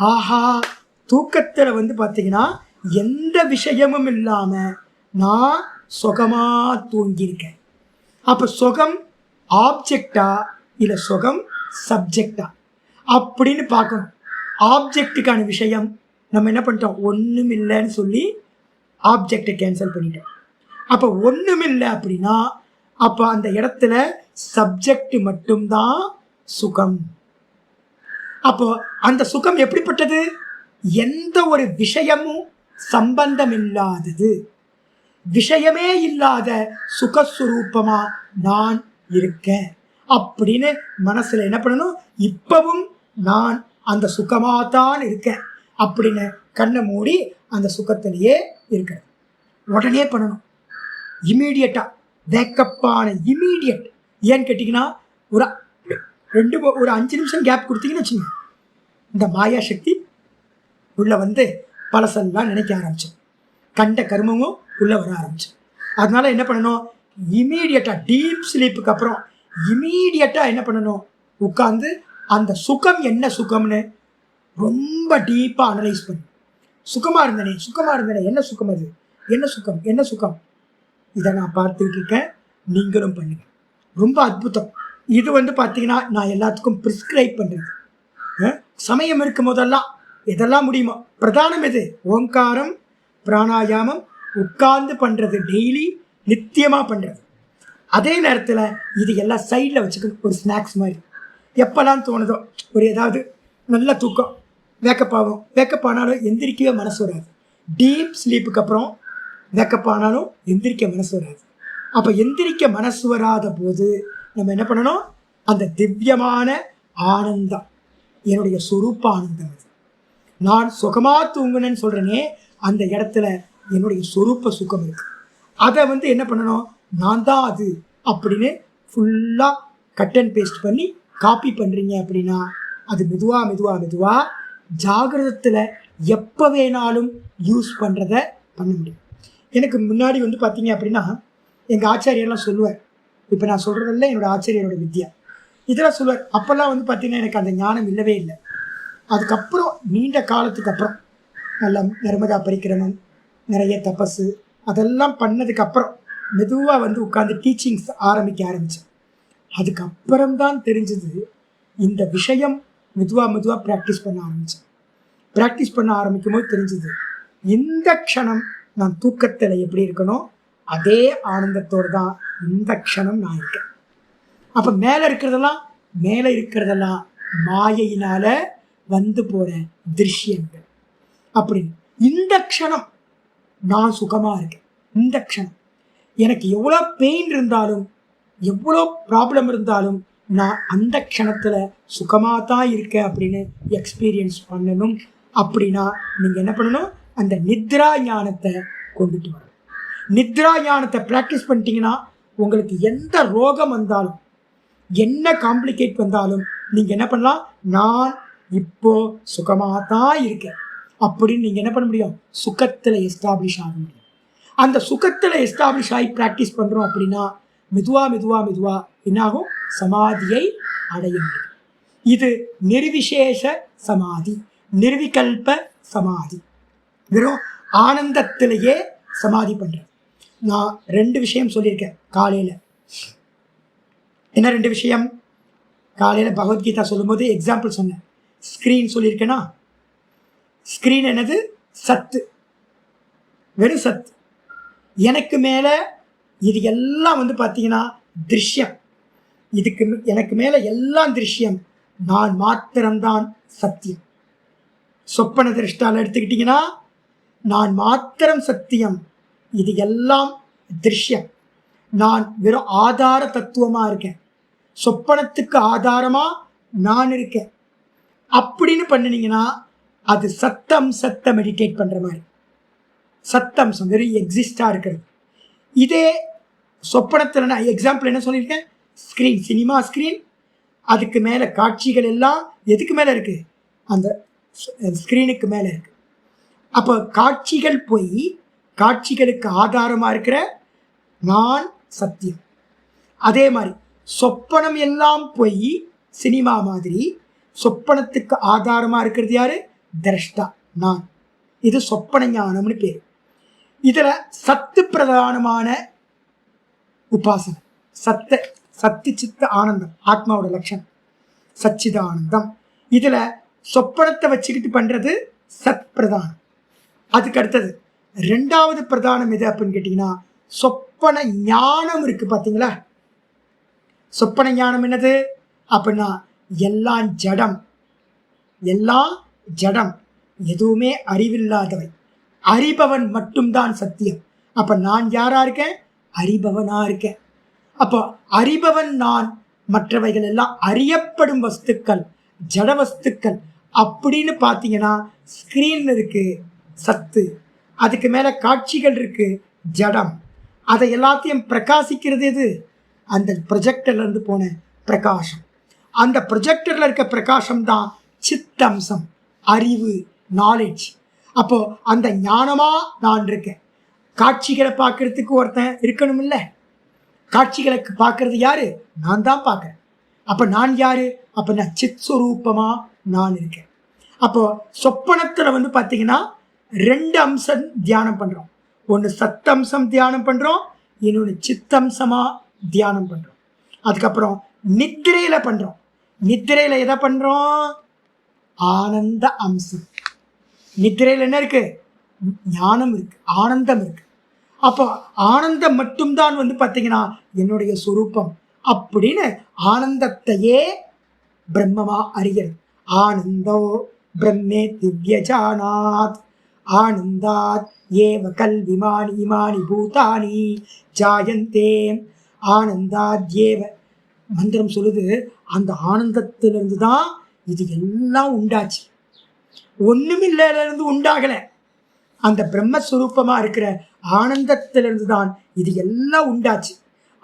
ஆஹா, தூக்கத்தில் வந்து பார்த்தீங்கன்னா எந்த விஷயமும் இல்லாமல் நான் சுகமாக தூங்கியிருக்கேன். அப்போ சுகம் ஆப்ஜெக்டா இல்லை சுகம் சப்ஜெக்டா அப்படின்னு பார்க்கணும். ஆப்ஜெக்டுக்கான விஷயம் நம்ம என்ன பண்ணிட்டோம், ஒன்றும் இல்லைன்னு சொல்லி ஆப்ஜெக்டை கேன்சல் பண்ணிட்டோம். அப்போ ஒன்றும் இல்லை அப்படின்னா அப்போ அந்த இடத்துல சப்ஜெக்ட் மட்டும்தான் சுகம். அப்போ அந்த சுகம் எப்படிப்பட்டது, எந்த ஒரு விஷயமும் சம்பந்தம் இல்லாதது, விஷயமே இல்லாத சுகஸ்வரூபமா நான் இருக்கேன் அப்படின்னு மனசுல என்ன பண்ணணும், இப்பவும் நான் அந்த சுகமாகத்தான் இருக்கேன் அப்படின்னு கண்ணை மூடி அந்த சுகத்திலேயே இருக்க உடனே பண்ணணும். இமீடியட்டா வேக்கப்பான இமீடியட். ஏன்னு கேட்டிங்கன்னா ஒரு 5 நிமிஷம் கேப் கொடுத்தீங்கன்னு வச்சுங்க, இந்த மாயா சக்தி உள்ளே வந்து பழசெல்லாம் நினைக்க ஆரம்பிச்சோம், கண்ட கர்மமும் உள்ளே வர ஆரம்பிச்சோம். அதனால என்ன பண்ணணும், இமீடியட்டாக டீப் ஸ்லீப்புக்கு அப்புறம் இமீடியட்டாக என்ன பண்ணணும், உட்காந்து அந்த சுகம் என்ன சுகம்னு ரொம்ப டீப்பாக அனலைஸ் பண்ணி, சுகமாக இருந்தேனே என்ன சுகம், அது என்ன சுகம், இதை நான் பார்த்துக்கிட்டு இருக்கேன், நீங்களும் பண்ணுங்க. ரொம்ப அற்புதம். இது வந்து பார்த்தீங்கன்னா நான் எல்லாத்துக்கும் ப்ரிஸ்கிரைப் பண்ணுறது. சமயம் இருக்கும் போதெல்லாம் எதெல்லாம் முடியுமோ, பிரதானம் எது, ஓங்காரம், பிராணாயாமம், உட்கார்ந்து பண்ணுறது, டெய்லி நித்தியமாக பண்ணுறது. அதே நேரத்தில் இது எல்லாம் சைடில் வச்சுக்கணும், ஒரு ஸ்நாக்ஸ் மாதிரி. எப்போல்லாம் தோணுதோ, ஒரு ஏதாவது நல்ல தூக்கம், வேக்கப் ஆனாலும் எந்திரிக்கவே மனசு வராது. டீப் ஸ்லீப்புக்கு அப்புறம் வேக்கப் ஆனாலும் எந்திரிக்க மனசு வராது. அப்போ எந்திரிக்க மனசு வராத போது நம்ம என்ன பண்ணணும், அந்த திவ்யமான ஆனந்தம், என்னுடைய சொரூப்ப ஆனந்தம், அது நான் சுகமாக தூங்குனேன்னு சொல்கிறேனே, அந்த இடத்துல என்னுடைய சொரூப்ப சுகம் இருக்கு. அதை வந்து என்ன பண்ணணும், நான் தான் அது அப்படின்னு ஃபுல்லாக கட் அண்ட் பேஸ்ட் பண்ணி காப்பி பண்ணுறீங்க அப்படின்னா அது மெதுவாக ஜாகிரதத்தில் எப்போ வேணாலும் யூஸ் பண்ணுறத பண்ண முடியும். எனக்கு முன்னாடி வந்து பார்த்தீங்க அப்படின்னா எங்கள் ஆச்சாரியெல்லாம் சொல்லுவார், இப்போ நான் சொல்கிறதில்ல என்னோடய ஆச்சாரியரோட வித்யா, இதெல்லாம் சொல்லுவார். அப்போல்லாம் வந்து பார்த்தீங்கன்னா எனக்கு அந்த ஞானம் இல்லவே இல்லை. அதுக்கப்புறம் நீண்ட காலத்துக்கு அப்புறம் நல்லா நர்மதா பரிக்கிரமம், நிறைய தபஸு, அதெல்லாம் பண்ணதுக்கப்புறம் மெதுவாக வந்து உட்காந்து டீச்சிங்ஸ் ஆரம்பித்தேன். அதுக்கப்புறம்தான் தெரிஞ்சது, இந்த விஷயம் மெதுவாக ப்ராக்டிஸ் பண்ண ஆரம்பிக்கும் போது தெரிஞ்சது, இந்த க்ஷணம் நான் தூக்கத்தில் எப்படி இருக்கணும் அதே ஆனந்தத்தோடு தான் இந்த க்ஷணம் நான் இருக்கேன். அப்போ மேலே இருக்கிறதெல்லாம் மாயையினால் வந்து போகிற திருஷ்யங்கள் அப்படின்னு. இந்த க்ஷணம் நான் சுகமாக இருக்கேன். இந்த க்ஷணம் எனக்கு எவ்வளோ பெயின் இருந்தாலும், எவ்வளோ ப்ராப்ளம் இருந்தாலும், நான் அந்த க்ஷணத்தில் சுகமாக தான் இருக்கேன் அப்படின்னு எக்ஸ்பீரியன்ஸ் பண்ணணும். அப்படின்னா நீங்கள் என்ன பண்ணணும், அந்த நித்ரா ஞானத்தை கொண்டுட்டு வரணும். நித்ரா ஞானத்தை ப்ராக்டிஸ் பண்ணிட்டீங்கன்னா உங்களுக்கு எந்த ரோகம் வந்தாலும், என்ன காம்ப்ளிகேட் வந்தாலும் நீங்கள் என்ன பண்ணலாம், நான் இப்போ சுகமாக தான் இருக்கேன் அப்படின்னு நீங்கள் என்ன பண்ண முடியும், சுகத்தில் எஸ்டாப்ளிஷ் ஆக முடியும். அந்த சுகத்தில் எஸ்டாப்ளிஷ் ஆகி ப்ராக்டிஸ் பண்ணுறோம் அப்படின்னா மெதுவாக என்னாகும், சமாதியை அடைய முடியும். இது நிர்விசேஷ சமாதி, நிர்விகல்ப சமாதி, வெறும் ஆனந்தத்திலேயே சமாதி பண்றேன். நான் 2 விஷயம் சொல்லியிருக்கேன் காலையில். என்ன 2 விஷயம்? காலையில் பகவத்கீதா சொல்லும்போது எக்ஸாம்பிள் சொன்னேன். ஸ்க்ரீன் சொல்லியிருக்கேன்னா, ஸ்க்ரீன் என்னது? சத்து, வெறும் சத்து. எனக்கு மேலே இது எல்லாம் வந்து பார்த்தீங்கன்னா திருஷ்யம். இதுக்கு எனக்கு மேலே எல்லாம் திருஷ்யம். நான் மாத்திரம்தான் சத்தியம். சொப்பன திருஷ்டால எடுத்துக்கிட்டிங்கன்னா நான் மாத்திரம் சத்தியம், இது எல்லாம் திருஷ்யம். நான் வெறும் ஆதார தத்துவமாக இருக்கேன், சொப்பனத்துக்கு ஆதாரமாக நான் இருக்கேன். அப்படின்னு பண்ணினீங்கன்னா அது சத்தம்சத்தை மெடிடேட் பண்ணுற மாதிரி. சத்தம்சம் வெறும் எக்ஸிஸ்டாக இருக்கிறது. இதே சொப்பனத்தில் நான் எக்ஸாம்பிள் என்ன சொல்லியிருக்கேன்? ஸ்க்ரீன், சினிமா ஸ்க்ரீன், அதுக்கு மேலே காட்சிகள் எல்லாம் எதுக்கு மேலே இருக்குது? அந்த ஸ்க்ரீனுக்கு மேலே இருக்குது. அப்போ காட்சிகள் போய் காட்சிகளுக்கு ஆதாரமாக இருக்கிற நான் சத்தியம். அதே மாதிரி சொப்பனம் எல்லாம் போய் சினிமா மாதிரி சொப்பனத்துக்கு ஆதாரமாக இருக்கிறது யாரு? திரஷ்டா, நான். இது சொப்பன ஞானம்னு பேர். இதில் சத்து பிரதானமான உபாசனை, சத்து சித்த ஆனந்தம், ஆத்மாவோட லட்சணம் சச்சித ஆனந்தம். இதில் சொப்பனத்தை வச்சுக்கிட்டு பண்ணுறது சத் பிரதானம். அதுக்கு அடுத்தது 2வது பிரதானம் எது அப்படின்னு கேட்டிங்கன்னா சொப்பன ஞானம் இருக்குது. பார்த்தீங்களா? சொப்பன ஞானம் என்னது அப்படின்னா எல்லாம் ஜடம், எல்லாம் ஜடம், எதுவுமே அறிவில்லாதவை, அறிபவன் மட்டும்தான் சத்தியம். அப்போ நான் யாரா இருக்கேன்? அறிபவனா இருக்கேன். அப்போ அறிபவன் நான், மற்றவைகள் எல்லாம் அறியப்படும் வஸ்துக்கள், ஜட வஸ்துக்கள். அப்படின்னு பார்த்தீங்கன்னா ஸ்க்ரீன் இருக்கு சத்து, அதுக்கு மேலே காட்சிகள் இருக்கு ஜடம். அதை எல்லாத்தையும் பிரகாசிக்கிறது எது? அந்த ப்ரொஜெக்டர்லேருந்து போன பிரகாசம். அந்த ப்ரொஜெக்டரில் இருக்க பிரகாசம் தான் சித்தம்சம், அறிவு, நாலேஜ். அப்போ அந்த ஞானமாக நான் இருக்கேன். காட்சிகளை பார்க்கறதுக்கு ஒருத்தன் இருக்கணும் இல்லை? காட்சிகளுக்கு பார்க்கறது யாரு? நான் தான் பார்க்குறேன். அப்போ நான் யாரு? அப்போ நான் சித் ஸ்வரூபமாக நான் இருக்கேன். அப்போ சொப்பனத்தில் வந்து பார்த்தீங்கன்னா 2 அம்சம் தியானம் பண்ணுறோம். ஒன்று சத்தம்சம் தியானம் பண்ணுறோம், இன்னொன்று சித்தம்சமாக தியானம் பண்ணுறோம். அதுக்கப்புறம் நித்திரையில் பண்ணுறோம். நித்திரையில் எதை பண்ணுறோம்? ஆனந்த அம்சம். நித்திரையில் என்ன இருக்கு? ஞானம் இருக்கு, ஆனந்தம் இருக்கு. அப்போ ஆனந்தம் மட்டும்தான் வந்து பார்த்தீங்கன்னா என்னுடைய சுரூபம் அப்படின்னு ஆனந்தத்தையே பிரம்மமா அறிகிறது. ஆனந்தோ பிரம்மே திவ்யஜானாத் ஆனந்தாத் ஏவ கல்விமானி இமானி பூதானி ஜாயந்தே ஆனந்தாத் ஏவ. மந்திரம் சொல்லுது, அந்த ஆனந்தத்திலிருந்து தான் இது எல்லாம் உண்டாச்சு. ஒன்றுமில்லிருந்து உண்டாகலை. அந்த பிரம்மஸ்வரூபமாக இருக்கிற ஆனந்தத்திலிருந்து தான் இது எல்லாம் உண்டாச்சு.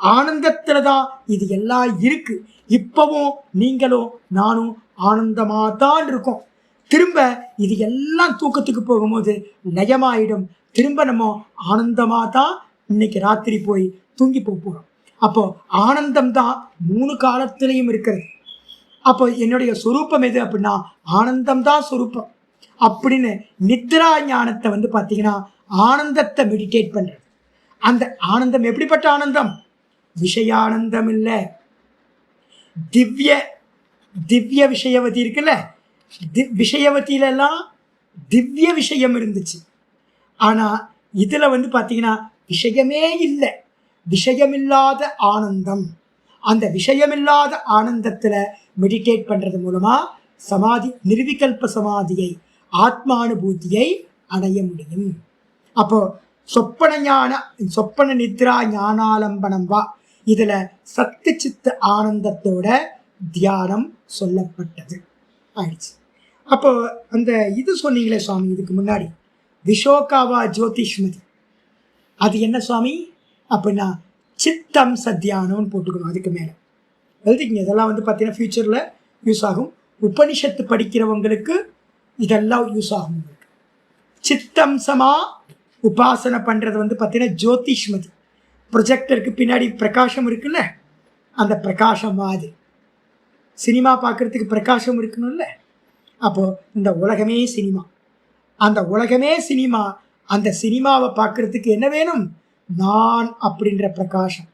ஆனந்தத்தில் தான் இது எல்லாம் இருக்கு. இப்பவும் நீங்களும் நானும் ஆனந்தமாக தான் இருக்கோம். திரும்ப இது எல்லாம் தூக்கத்துக்கு போகும்போது லயமாயிடும். திரும்ப நம்ம ஆனந்தமாக தான் இன்னைக்கு ராத்திரி போய் தூங்கி போகிறோம். அப்போ ஆனந்தம் தான் 3 காலத்திலையும் இருக்கிறது. அப்போ என்னுடைய சொரூப்பம் எது அப்படின்னா ஆனந்தம் தான் சொரூப்பம் அப்படின்னு நித்ரா ஞானத்தை வந்து பார்த்தீங்கன்னா ஆனந்தத்தை மெடிடேட் பண்ணுறது. அந்த ஆனந்தம் எப்படிப்பட்ட ஆனந்தம்? விஷயானந்தம் இல்லை, திவ்ய விஷயவதி இருக்குல்ல, விஷயவதியிலெல்லாம் திவ்ய விஷயம் இருந்துச்சு. ஆனால் இதில் வந்து பார்த்தீங்கன்னா விஷயமே இல்லை, விஷயமில்லாத ஆனந்தம். அந்த விஷயமில்லாத ஆனந்தத்தில் மெடிடேட் பண்ணுறது மூலமாக சமாதி, நிர்விகல்ப சமாதியை, ஆத்மானுபூதியை அடைய முடியும். அப்போ சொப்பன நித்ரா ஞானாலம்பனம் வா, இதில் சத்து சித்த ஆனந்தத்தோட தியானம் சொல்லப்பட்டது ஆயிடுச்சு. அப்போ அந்த இது சொன்னீங்களே சுவாமி இதுக்கு முன்னாடி, விஷோகாவா ஜோதிஷ்மதி, அது என்ன சுவாமி அப்படின்னா சித்தம்ச தியானம்னு போட்டுக்கணும். அதுக்கு மேலே எழுதிக்கிங்க. இதெல்லாம் வந்து பார்த்தீங்கன்னா ஃபியூச்சரில் யூஸ் ஆகும். உபனிஷத்து படிக்கிறவங்களுக்கு இதெல்லாம் யூஸ் ஆகும். சித்தம்சமாக உபாசனை பண்ணுறது வந்து பார்த்தீங்கன்னா ஜோதிஷ்மதி. ப்ரொஜெக்டருக்கு பின்னாடி பிரகாசம் இருக்குல்ல, அந்த பிரகாசம் மாதிரி. சினிமா பார்க்குறதுக்கு பிரகாசம் இருக்கணும்ல. அப்போது இந்த உலகமே சினிமா, அந்த உலகமே சினிமா, அந்த சினிமாவை பார்க்குறதுக்கு என்ன வேணும்? நான் அப்படின்ற பிரகாசம்.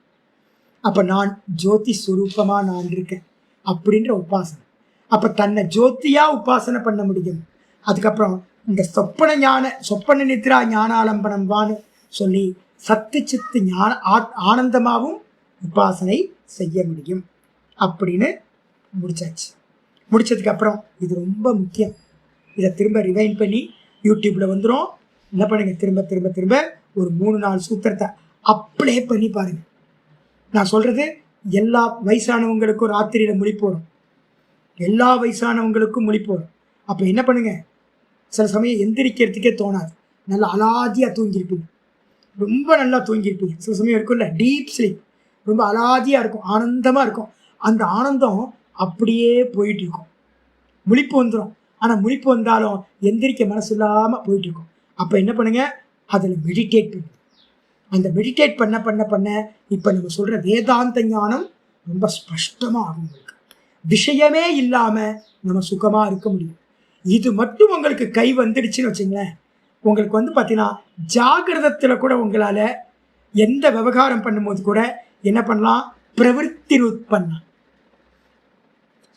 அப்போ நான் ஜோதி ஸ்வரூபமாக நான் இருக்கேன் அப்படின்ற உபாசனை. அப்போ தன்னை ஜோதியாக உபாசனை பண்ண முடியும். அதுக்கப்புறம் இந்த சொப்பன நித்ரா ஞானாலம்பனம் வான்னு சொல்லி சத்து சித்து ஞான ஆனந்தமாகவும் உபாசனை செய்ய முடியும் அப்படின்னு முடிச்சாச்சு. முடிச்சதுக்கப்புறம் இது ரொம்ப முக்கியம். இதை திரும்ப ரிவைன் பண்ணி யூடியூப்பில் வந்துடும். என்ன பண்ணுங்க, திரும்ப திரும்ப திரும்ப ஒரு 3-4 சூத்திரத்தை அப்ளை பண்ணி பாருங்கள். நான் சொல்கிறது எல்லா வயசானவங்களுக்கும் ராத்திரியில் முழிப்பு வரும், எல்லா வயசானவங்களுக்கும் முழிப்பு வரும். அப்போ என்ன பண்ணுங்கள், சில சமயம் எந்திரிக்கிறதுக்கே தோணாது, நல்லா அலாதியாக தூங்கியிருப்பீங்க, ரொம்ப நல்லா தூங்கியிருப்பீங்க. சில சமயம் இருக்கும்ல டீப் ஸ்லீப், ரொம்ப அலாதியாக இருக்கும், ஆனந்தமாக இருக்கும். அந்த ஆனந்தம் அப்படியே போயிட்டு இருக்கும். முழிப்பு வந்துடும், ஆனால் முழிப்பு வந்தாலும் எந்திரிக்க மனசு இல்லாமல் போயிட்டுருக்கும். அப்போ என்ன பண்ணுங்கள், அதில் மெடிடேட் பண்ணுங்க. அந்த மெடிடேட் பண்ண பண்ண பண்ண இப்போ நம்ம சொல்கிற வேதாந்த ஞானம் ரொம்ப ஸ்பஷ்டமாக ஆகும். உங்களுக்கு விஷயமே இல்லாமல் நம்ம சுகமாக இருக்க முடியும். இது மட்டும் உங்களுக்கு கை வந்துடுச்சுன்னு வச்சுங்களேன், உங்களுக்கு வந்து பார்த்தீங்கன்னா ஜாகிரதத்தில் கூட உங்களால் எந்த விவகாரம் பண்ணும்போது கூட என்ன பண்ணலாம், பிரவருத்தி பண்ணலாம்.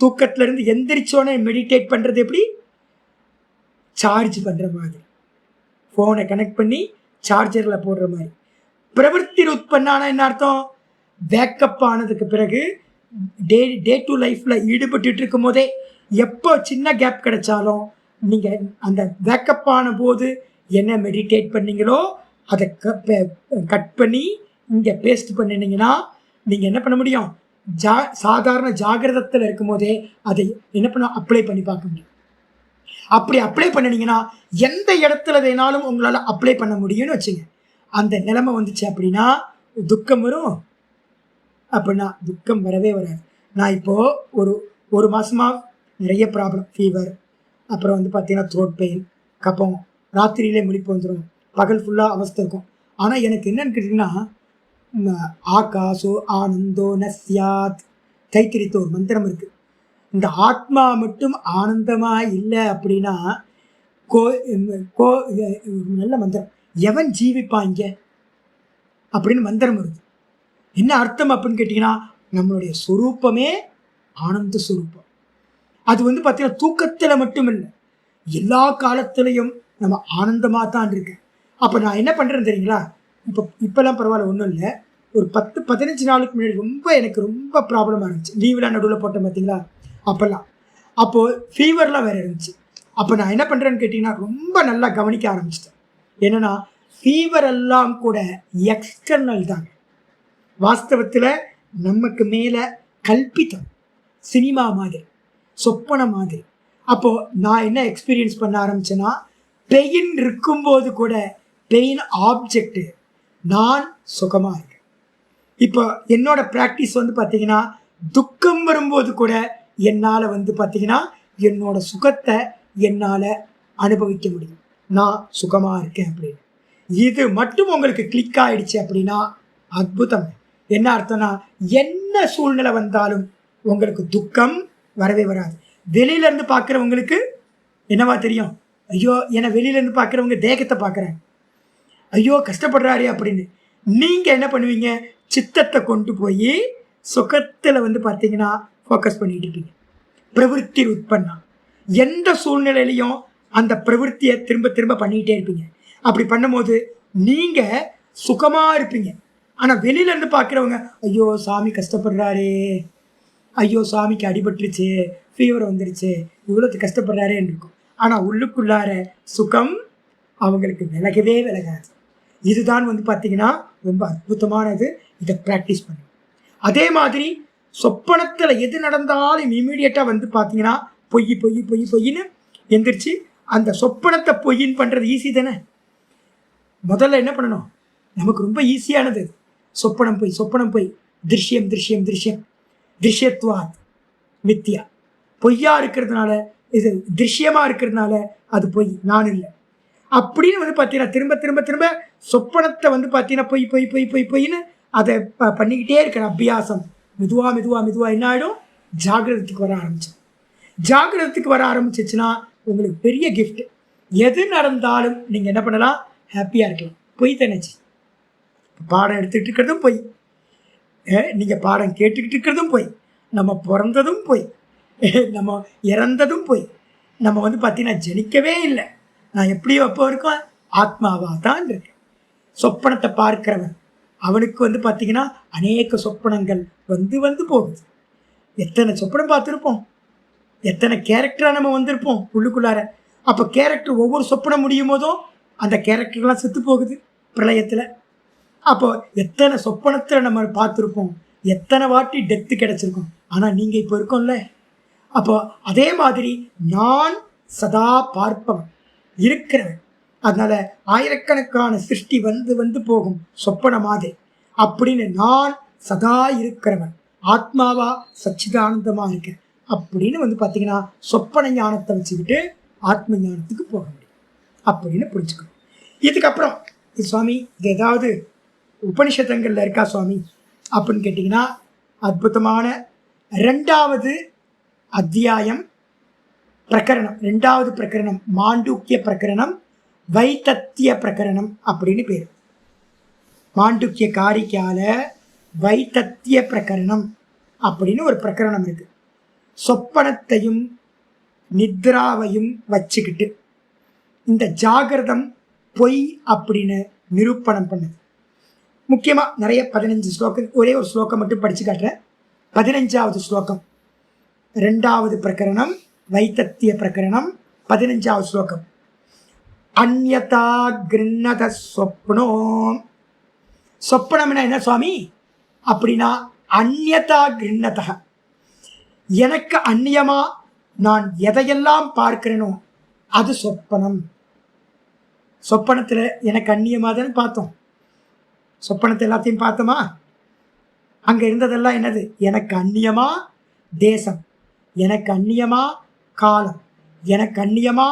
தூக்கத்திலேருந்து எந்திரிச்சோன்னே மெடிடேட் பண்ணுறது எப்படி, சார்ஜ் பண்ணுற மாதிரி, ஃபோனை கனெக்ட் பண்ணி சார்ஜரில் போடுற மாதிரி. பிரவருத்தி பண்ணானா என்ன அர்த்தம், பேக்கப் ஆனதுக்கு பிறகு டே டு லைஃப்பில் ஈடுபட்டு இருக்கும் போதே எப்போ சின்ன கேப் கிடைச்சாலும் நீங்கள் அந்த பேக்கப் ஆன போது என்ன மெடிடேட் பண்ணீங்களோ அதை கட் பண்ணி இங்கே பேஸ்ட் பண்ணினீங்கன்னா நீங்கள் என்ன பண்ண முடியும், சாதாரண ஜாகிரதத்தில் இருக்கும் போதே அதை என்ன பண்ண அப்ளை பண்ணி பார்க்க முடியும். அப்படி அப்ளை பண்ணினீங்கன்னா எந்த இடத்துல வேணாலும் உங்களால் அப்ளை பண்ண முடியும்னு வச்சுங்க. அந்த நிலைமை வந்துச்சு அப்படின்னா துக்கம் வரும், அப்படின்னா துக்கம் வரவே வராது. நான் இப்போது ஒரு மாதமாக நிறைய ப்ராப்ளம், ஃபீவர், அப்புறம் வந்து பார்த்தீங்கன்னா த்ரோட் பெயின், கப்பம், ராத்திரியிலே முழிப்பு வந்துடும், பகல் ஃபுல்லாக அவஸ்தை இருக்கும். ஆனால் எனக்கு என்னன்னு கேட்டிங்கன்னா, ஆகாசோ ஆனந்தோ நஸ்யாத் தைத்திரித்த ஒரு மந்திரம் இருக்குது. இந்த ஆத்மா மட்டும் ஆனந்தமாக இல்லை அப்படின்னா நல்ல மந்திரம், எவன் ஜீவிப்பாங்க அப்படின்னு மந்திரம் வருது. என்ன அர்த்தம் அப்படின்னு கேட்டிங்கன்னா, நம்மளுடைய சொரூப்பமே ஆனந்த சொரூப்பம். அது வந்து பார்த்தீங்கன்னா தூக்கத்தில் மட்டும் இல்லை, எல்லா காலத்துலேயும் நம்ம ஆனந்தமாக தான் இருக்கு. அப்போ நான் என்ன பண்ணுறேன்னு தெரியுங்களா, இப்போல்லாம் பரவாயில்ல, ஒன்றும் இல்லை, ஒரு 10-15 நாளுக்கு முன்னாடி எனக்கு ரொம்ப ப்ராப்ளமாக இருந்துச்சு. லீவெலாம் நடுவில் போட்டேன் பார்த்தீங்களா, அப்போது ஃபீவர்லாம் வேறு இருந்துச்சு. அப்போ நான் என்ன பண்ணுறேன்னு கேட்டிங்கன்னா, ரொம்ப நல்லா கவனிக்க ஆரம்பிச்சிட்டேன். என்னென்னா ஃபீவர் எல்லாம் கூட எக்ஸ்டர்னல் தாங்க, வாஸ்தவத்தில் நமக்கு மேலே கல்பித்தம், சினிமா மாதிரி, சொப்பன மாதிரி. அப்போது நான் என்ன எக்ஸ்பீரியன்ஸ் பண்ண ஆரம்பித்தேன்னா, பெயின் இருக்கும்போது கூட பெயின் ஆப்ஜெக்டு, நான் சுகமாக இருக்கேன். இப்போ என்னோட ப்ராக்டிஸ் வந்து பார்த்திங்கன்னா, துக்கம் வரும்போது கூட என்னால் வந்து பார்த்திங்கன்னா என்னோட சுகத்தை என்னால் அனுபவிக்க முடியும், நான் சுகமாக இருக்கேன் அப்படின்னு. இது மட்டும் உங்களுக்கு கிளிக் ஆகிடுச்சு அப்படின்னா அற்புதம். என்ன அர்த்தம்னா, என்ன சூழ்நிலை வந்தாலும் உங்களுக்கு துக்கம் வரவே வராது. வெளியிலேருந்து பார்க்குறவங்களுக்கு என்னவா தெரியும், ஐயோ ஏன்னா வெளியிலேருந்து பார்க்குறவங்க தேகத்தை பார்க்குறாங்க, ஐயோ கஷ்டப்படுறாரு அப்படின்னு. நீங்கள் என்ன பண்ணுவீங்க, சித்தத்தை கொண்டு போய் சுகத்தில் வந்து பார்த்தீங்கன்னா ஃபோக்கஸ் பண்ணிட்டு இருப்பீங்க. பிரவருத்தி உட்பண்ணா எந்த சூழ்நிலையிலையும் அந்த பிரவருத்தியை திரும்ப திரும்ப பண்ணிக்கிட்டே இருப்பீங்க. அப்படி பண்ணும்போது நீங்கள் சுகமாக இருப்பீங்க. ஆனால் வெளியிலேருந்து பார்க்குறவங்க, ஐயோ சாமி கஷ்டப்படுறாரே, ஐயோ சாமிக்கு அடிபட்டுருச்சு, ஃபீவர் வந்துருச்சு, இவ்வளோத்து கஷ்டப்படுறாரேன்னு இருக்கும். ஆனால் உள்ளுக்குள்ளார சுகம் அவங்களுக்கு விலகவே விலகாது. இதுதான் வந்து பார்த்திங்கன்னா ரொம்ப அற்புதமானது. இதை ப்ராக்டிஸ் பண்ணும். அதே மாதிரி சொப்பனத்தில் எது நடந்தாலும் இமீடியட்டாக வந்து பார்த்திங்கன்னா பொய் பொய் பொய் பொய்ன்னு எந்திரிச்சு அந்த சொப்பனத்தை பொய்ன்னு பண்ணுறது ஈஸி தானே. முதல்ல என்ன பண்ணணும், நமக்கு ரொம்ப ஈஸியானது சொப்பனம் பொய், சொப்பனம் பொய், திருஷ்யம் திருஷ்யம் திருஷ்யம், திருஷ்யத்வாத் மித்யா, பொய்யா இருக்கிறதுனால, இது திருஷ்யமாக இருக்கிறதுனால அது பொய், நான் இல்லை அப்படின்னு வந்து பார்த்தீங்கன்னா திரும்ப திரும்ப திரும்ப சொப்பனத்தை வந்து பார்த்தீங்கன்னா பொய் பொய் பொய் பொய் பொய்ன்னு அதை பண்ணிக்கிட்டே இருக்கிற அபியாசம் மெதுவாக என்ன ஆகிடும், ஜாகிரதத்துக்கு வர ஆரம்பிச்சிடும். ஜாகிரதத்துக்கு வர ஆரம்பிச்சிச்சுன்னா உங்களுக்கு பெரிய கிஃப்ட். எது நடந்தாலும் நீங்கள் என்ன பண்ணலாம், ஹாப்பியாக இருக்கலாம். பொய் தானேச்சு, பாடம் எடுத்துக்கிட்டு இருக்கிறதும் பொய், நீங்கள் பாடம் கேட்டுக்கிட்டு இருக்கிறதும் பொய், நம்ம பிறந்ததும் பொய், நம்ம இறந்ததும் பொய், நம்ம வந்து பார்த்தீங்கன்னா ஜனிக்கவே இல்லை, நான் எப்படியோ எப்போ இருக்கோம் ஆத்மாவாக தான் இருக்கேன். சொப்பனத்தை பார்க்கிறவன் அவனுக்கு வந்து பார்த்தீங்கன்னா அநேக சொப்பனங்கள் வந்து போகுது. எத்தனை சொப்பனம் பார்த்துருப்போம், எத்தனை கேரக்டராக நம்ம வந்திருப்போம் உள்ளுக்குள்ளார. அப்போ கேரக்டர் ஒவ்வொரு சொப்பனம் முடியும் போதும் அந்த கேரக்டர்லாம் செத்து போகுது பிரளயத்தில். அப்போ எத்தனை சொப்பனத்தில் நம்ம பார்த்துருப்போம், எத்தனை வாட்டி டெத்து கிடச்சிருக்கோம். ஆனால் நீங்கள் இப்போ இருக்கோம்ல, அப்போ அதே மாதிரி நான் சதா பார்ப்பவன் இருக்கிறவன். அதனால் ஆயிரக்கணக்கான சிருஷ்டி வந்து போகும் சொப்பன மாதிரி அப்படின்னு நான் சதா இருக்கிறவன், ஆத்மாவா சச்சிதானந்தமாக இருக்கேன் அப்படின்னு வந்து பார்த்தீங்கன்னா சொப்பன ஞானத்தை வச்சுக்கிட்டு ஆத்ம ஞானத்துக்கு போக முடியும் அப்படின்னு புரிஞ்சுக்கணும். இதுக்கப்புறம் இது சுவாமி இது ஏதாவது உபனிஷதங்களில் இருக்கா சுவாமி அப்படின்னு கேட்டிங்கன்னா, அற்புதமான 2வது அத்தியாயம் பிரகரணம், 2வது பிரகரணம் மாண்டூக்கிய பிரகரணம், வைத்தத்திய பிரகரணம் அப்படின்னு பேர். மாண்டூக்கிய காரிக்கால வைத்தத்திய பிரகரணம் அப்படின்னு ஒரு பிரகரணம் இருக்கு. சொப்பனத்தையும் நித்ராவையும் வச்சுக்கிட்டு இந்த ஜாகிரதம் பொய் அப்படின்னு நிரூபணம் பண்ணுது. முக்கியமாக நிறைய 15 ஸ்லோகம், ஒரே ஒரு ஸ்லோகம் மட்டும் படித்து காட்டுறேன். 15வது ஸ்லோகம் 2வது பிரகரணம் வைத்தத்திய பிரகரணம் 15வது ஸ்லோகம். அந்யதா கிருண்ணத சொப்னோ. சொப்பனம்னா என்ன சுவாமி அப்படின்னா, அந்யதா கிருண்ணதா, எனக்கு அந்நியமா நான் எதையெல்லாம் பார்க்கிறேனோ அது சொப்பனம். சொப்பனத்தில் எனக்கு அந்நியமாக தானே பார்த்தோம், சொப்பனத்தை எல்லாத்தையும் பார்த்தோமா, அங்கே இருந்ததெல்லாம் என்னது, எனக்கு அந்நியமா தேசம், எனக்கு அந்நியமா காலம், எனக்கு அந்நியமா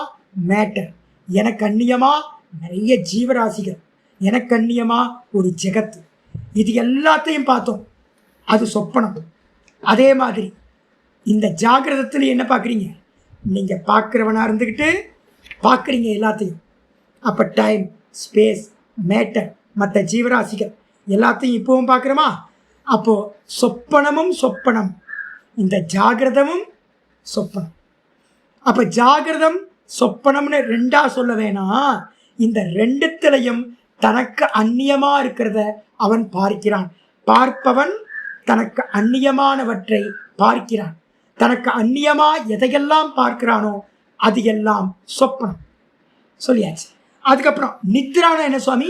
மேட்டர், எனக்கு அந்நியமா நிறைய ஜீவராசிகள், எனக்கு அந்நியமா ஒரு ஜெகத்து, இது எல்லாத்தையும் பார்த்தோம், அது சொப்பனம். அதே மாதிரி இந்த ஜாகிரதத்தில் என்ன பார்க்குறீங்க, நீங்கள் பார்க்குறவனாக இருந்துக்கிட்டு பார்க்குறீங்க எல்லாத்தையும். அப்போ டைம், ஸ்பேஸ், மேட்டர், மற்ற ஜீவராசிகள் எல்லாத்தையும் இப்போவும் பார்க்குறோமா. அப்போது சொப்பனமும் சொப்பனம், இந்த ஜாகிரதமும் சொப்பனம். அப்போ ஜாகிரதம் சொப்பனம்னு 2ஆ சொல்ல வேணாம், இந்த 2த்துலையும் தனக்கு அந்நியமாக இருக்கிறத அவன் பார்க்கிறான். பார்ப்பவன் தனக்கு அந்நியமானவற்றை பார்க்கிறான். தனக்கு அந்நியமாக எதையெல்லாம் பார்க்கிறானோ அது எல்லாம் சொப்பனம் சொல்லியாச்சு. அதுக்கப்புறம் நித்ரானா என்ன சுவாமி,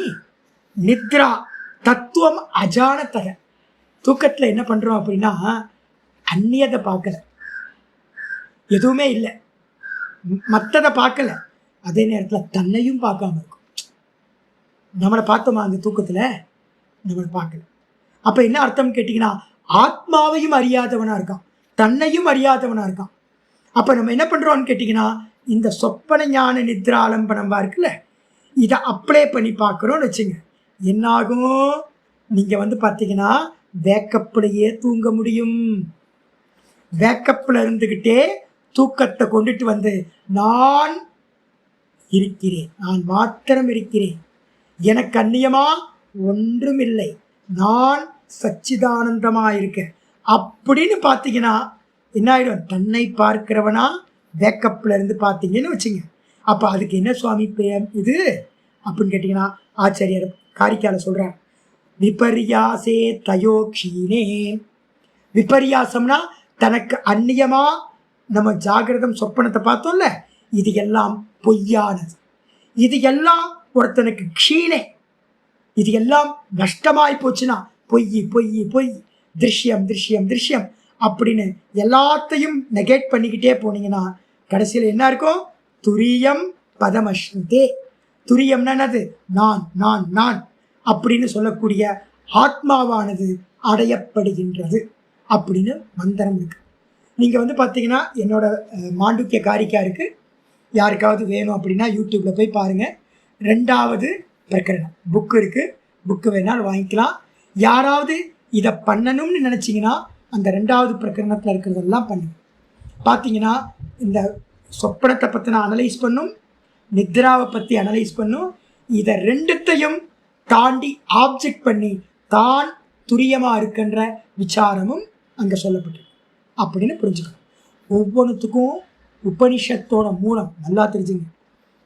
நித்ரா தத்துவம் அஜானத்தக. தூக்கத்தில் என்ன பண்ணுறோம் அப்படின்னா, அந்நியதை பார்க்கல, எதுவுமே இல்லை, மற்றதை பார்க்கல, அதே நேரத்தில் தன்னையும் பார்க்காம இருக்கும். நம்மளை பார்த்தோமா அந்த தூக்கத்தில், நம்மளை பார்க்கல. அப்போ என்ன அர்த்தம் கேட்டிங்கன்னா, ஆத்மாவையும் அறியாதவனாக இருக்கான், தன்னையும் அறியாதவனாக இருக்கான். அப்போ நம்ம என்ன பண்ணுறோம்னு கேட்டிங்கன்னா, இந்த சொப்பன ஞான நித்ராலம்பனம் இருக்குல்ல, இதை அப்ளை பண்ணி பார்க்குறோன்னு வச்சுங்க, என்னாகும், நீங்கள் வந்து பார்த்தீங்கன்னா வேக்கப்பிலேயே தூங்க முடியும். வேக்கப்பில் இருந்துக்கிட்டே தூக்கத்தை கொண்டுட்டு வந்து நான் இருக்கிறேன், நான் மாத்திரம் இருக்கிறேன், எனக்கு அந்நியமா ஒன்றும் இல்லை, நான் சச்சிதானந்தமாக இருக்கேன் அப்படின்னு பார்த்தீங்கன்னா என்ன ஆகிடும், தன்னை பார்க்கிறவனா வேக்கப்பில் இருந்து பார்த்தீங்கன்னு வச்சுங்க. அப்போ அதுக்கு என்ன சுவாமி இது அப்படின்னு கேட்டிங்கன்னா, ஆச்சாரியர் காரிக்கால சொல்கிறார், விபர்யாசே தயோக்ஷீனே. விபர்யாசம்னா தனக்கு அந்நியமாக நம்ம ஜாகிரதம் சொப்பனத்தை பார்த்தோம்ல, இது எல்லாம் பொய்யானது, இது எல்லாம் ஒருத்தனுக்கு க்ஷீணே, இது எல்லாம் நஷ்டமாய் போச்சுன்னா பொய் பொய் பொய், திருஷ்யம் திருஷ்யம் திருஷ்யம் அப்படின்னு எல்லாத்தையும் நெகேட் பண்ணிக்கிட்டே போனீங்கன்னா கடைசியில் என்ன இருக்கும், துரியம் பதமஸ்ருதே. துரியம்னா என்னது, நான் நான் நான் அப்படின்னு சொல்லக்கூடிய ஆத்மாவானது அடையப்படுகின்றது அப்படின்னு மந்திரம் இருக்கு. நீங்கள் வந்து பார்த்தீங்கன்னா என்னோட மாண்டூக்கிய காரிக்கா இருக்குது, யாருக்காவது வேணும் அப்படின்னா யூடியூப்பில் போய் பாருங்கள். 2வது பிரகரணம் புக்கு இருக்குது, புக்கு வேணாலும் வாங்கிக்கலாம். யாராவது இதை பண்ணணும்னு நினச்சிங்கன்னா அந்த 2வது பிரகரணத்தில் இருக்கிறதெல்லாம் பண்ணும். பார்த்தீங்கன்னா இந்த சொப்பனத்தை பற்றின அனலைஸ் பண்ணும், நித்ராவை பற்றி அனலைஸ் பண்ணும். இதை 2த்தையும் தாண்டி ஆப்ஜெக்ட் பண்ணி தான் துரியமாக இருக்கின்ற விசாரமும் அங்கே சொல்லப்பட்டிருக்கு அப்படின்னு புரிஞ்சுக்கணும். ஒவ்வொன்றுத்துக்கும் உபனிஷத்தோட மூலம் நல்லா தெரிஞ்சுங்க.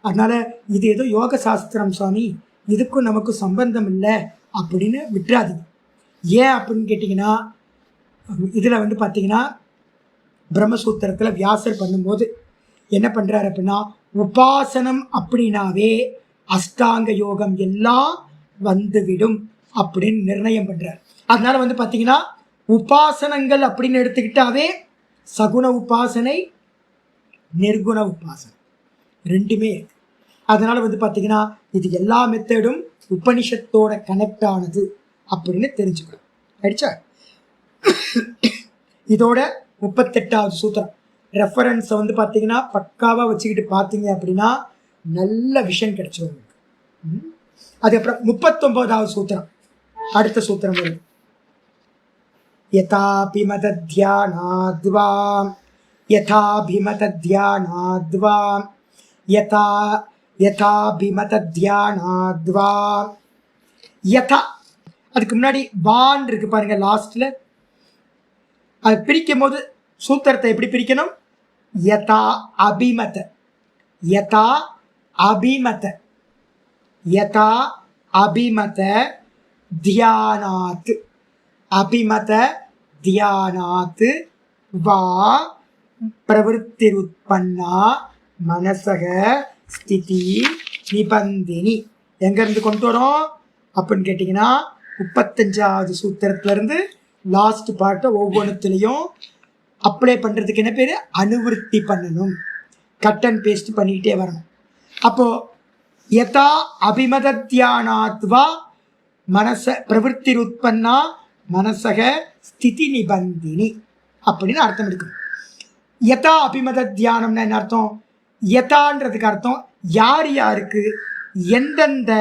அதனால் இது ஏதோ யோக சாஸ்திரம் சுவாமி, இதுக்கும் நமக்கும் சம்பந்தம் இல்லை அப்படின்னு விட்டுறாதீங்க. ஏன் அப்படின்னு கேட்டிங்கன்னா, இதில் வந்து பார்த்திங்கன்னா பிரம்மசூத்திரத்தில் வியாசர் பண்ணும்போது என்ன பண்ணுறாரு அப்படின்னா, உபாசனம் அப்படின்னாவே அஷ்டாங்க யோகம் எல்லாம் வந்துவிடும் அப்படின்னு நிர்ணயம் பண்ணுறார். அதனால் வந்து பார்த்திங்கன்னா உபாசனங்கள் அப்படின்னு எடுத்துக்கிட்டாவே சகுண உபாசனை, நிர்குண உபாசனை 2மே இருக்கு. அதனால் வந்து பார்த்திங்கன்னா இது எல்லா மெத்தடும் உபனிஷத்தோட கனெக்ட் ஆனது அப்படின்னு தெரிஞ்சுக்கணும். ஆயிடுச்சா? இதோட 38வது சூத்திரம் ரெஃபரன்ஸை வந்து பார்த்திங்கன்னா பக்காவாக வச்சுக்கிட்டு பார்த்தீங்க அப்படின்னா நல்ல விஷயம் கிடைச்சிடும். அதுக்கப்புறம் 39வது சூத்திரம், அடுத்த சூத்திரம் வரும். யதாபிமதத்யானாத்வா யதாபிமதத்யானாத்வா யதாபிமதத்யானாத்வா யதா, அதுக்கு முன்னாடி வான் இருக்கு பாருங்க லாஸ்ட்ல. அது பிரிக்கும் போது சூத்திரத்தை எப்படி பிரிக்கணும்? யதா அபிமத, யதா அபிமத, யதா அபிமத தியானாத், அபிமத தியானாத் வா பிரவருத்திருத்பன்னா மனசக ஸ்திதி நிபந்தினி. எங்கேருந்து கொண்டு வரோம் அப்படின்னு கேட்டிங்கன்னா 35வது சூத்திரத்துலேருந்து லாஸ்ட் பார்ட்டை ஒவ்வொன்றுத்துலேயும் அப்ளை பண்ணுறதுக்கு என்ன பேர்? அனுவருத்தி பண்ணணும். கட் அண்ட் பேஸ்ட் பண்ணிக்கிட்டே வரணும். அப்போது யதா அபிமதத்யானாத்வா மனச பிரவருத்திருத்பன்னா மனசக ஸ்திதி நிபந்தினி அப்படின்னு அர்த்தம் எடுக்கணும். யதா அபிமத தியானம்னா என்ன அர்த்தம்? யதான்றதுக்கு அர்த்தம் யார் யாருக்கு எந்தெந்த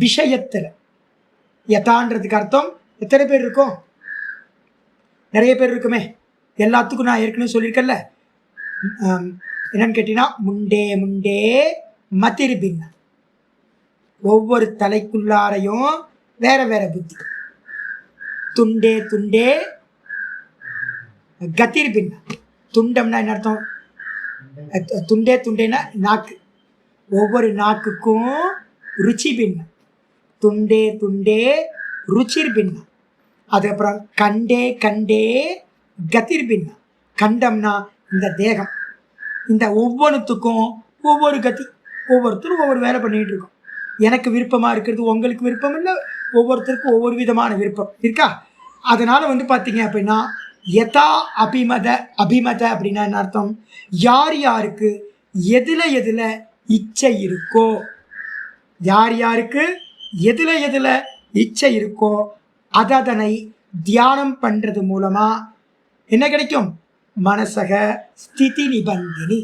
விஷயத்தில். யதான்றதுக்கு அர்த்தம் எத்தனை பேர் இருக்கும்? நிறைய பேர் இருக்குமே. எல்லாத்துக்கும் நான் ஏற்கனவே சொல்லியிருக்கேன்ல, என்னன்னு கேட்டீங்கன்னா முண்டே முண்டே மதிர்பின்ன, ஒவ்வொரு தலைக்குள்ளாரையும் வேற வேற புத்தி. துண்டே துண்டே கதிர்பின்ன, துண்டம்னா என்ன அர்த்தம்? துண்டே துண்டேனா நாக்கு, ஒவ்வொரு நாக்குக்கும் ருச்சி பின்ன. துண்டே துண்டே ருச்சிர் பின்ன. அதுக்கப்புறம் கண்டே கண்டே கதிர் பின்ன. கண்டம்னா இந்த தேகம். இந்த ஒவ்வொன்றுத்துக்கும் ஒவ்வொரு கதி, ஒவ்வொருத்தரும் ஒவ்வொரு வேலை பண்ணிகிட்டு இருக்கோம். எனக்கு விருப்பமாக இருக்கிறது உங்களுக்கு விருப்பம் இல்லை, ஒவ்வொருத்தருக்கும் ஒவ்வொரு விதமான விருப்பம் இருக்கா. அதனால் வந்து பார்த்தீங்க அப்படின்னா யதா அபிமத, அபிமத அப்படின்னா என்ன அர்த்தம்? யார் யாருக்கு எதில் எதில் இச்சை இருக்கோ, யார் யாருக்கு எதில் எதில் இச்சை இருக்கோ அதனை தியானம் பண்ணுறது மூலமாக என்ன கிடைக்கும்? மனசக ஸ்திதி நிபந்தினி,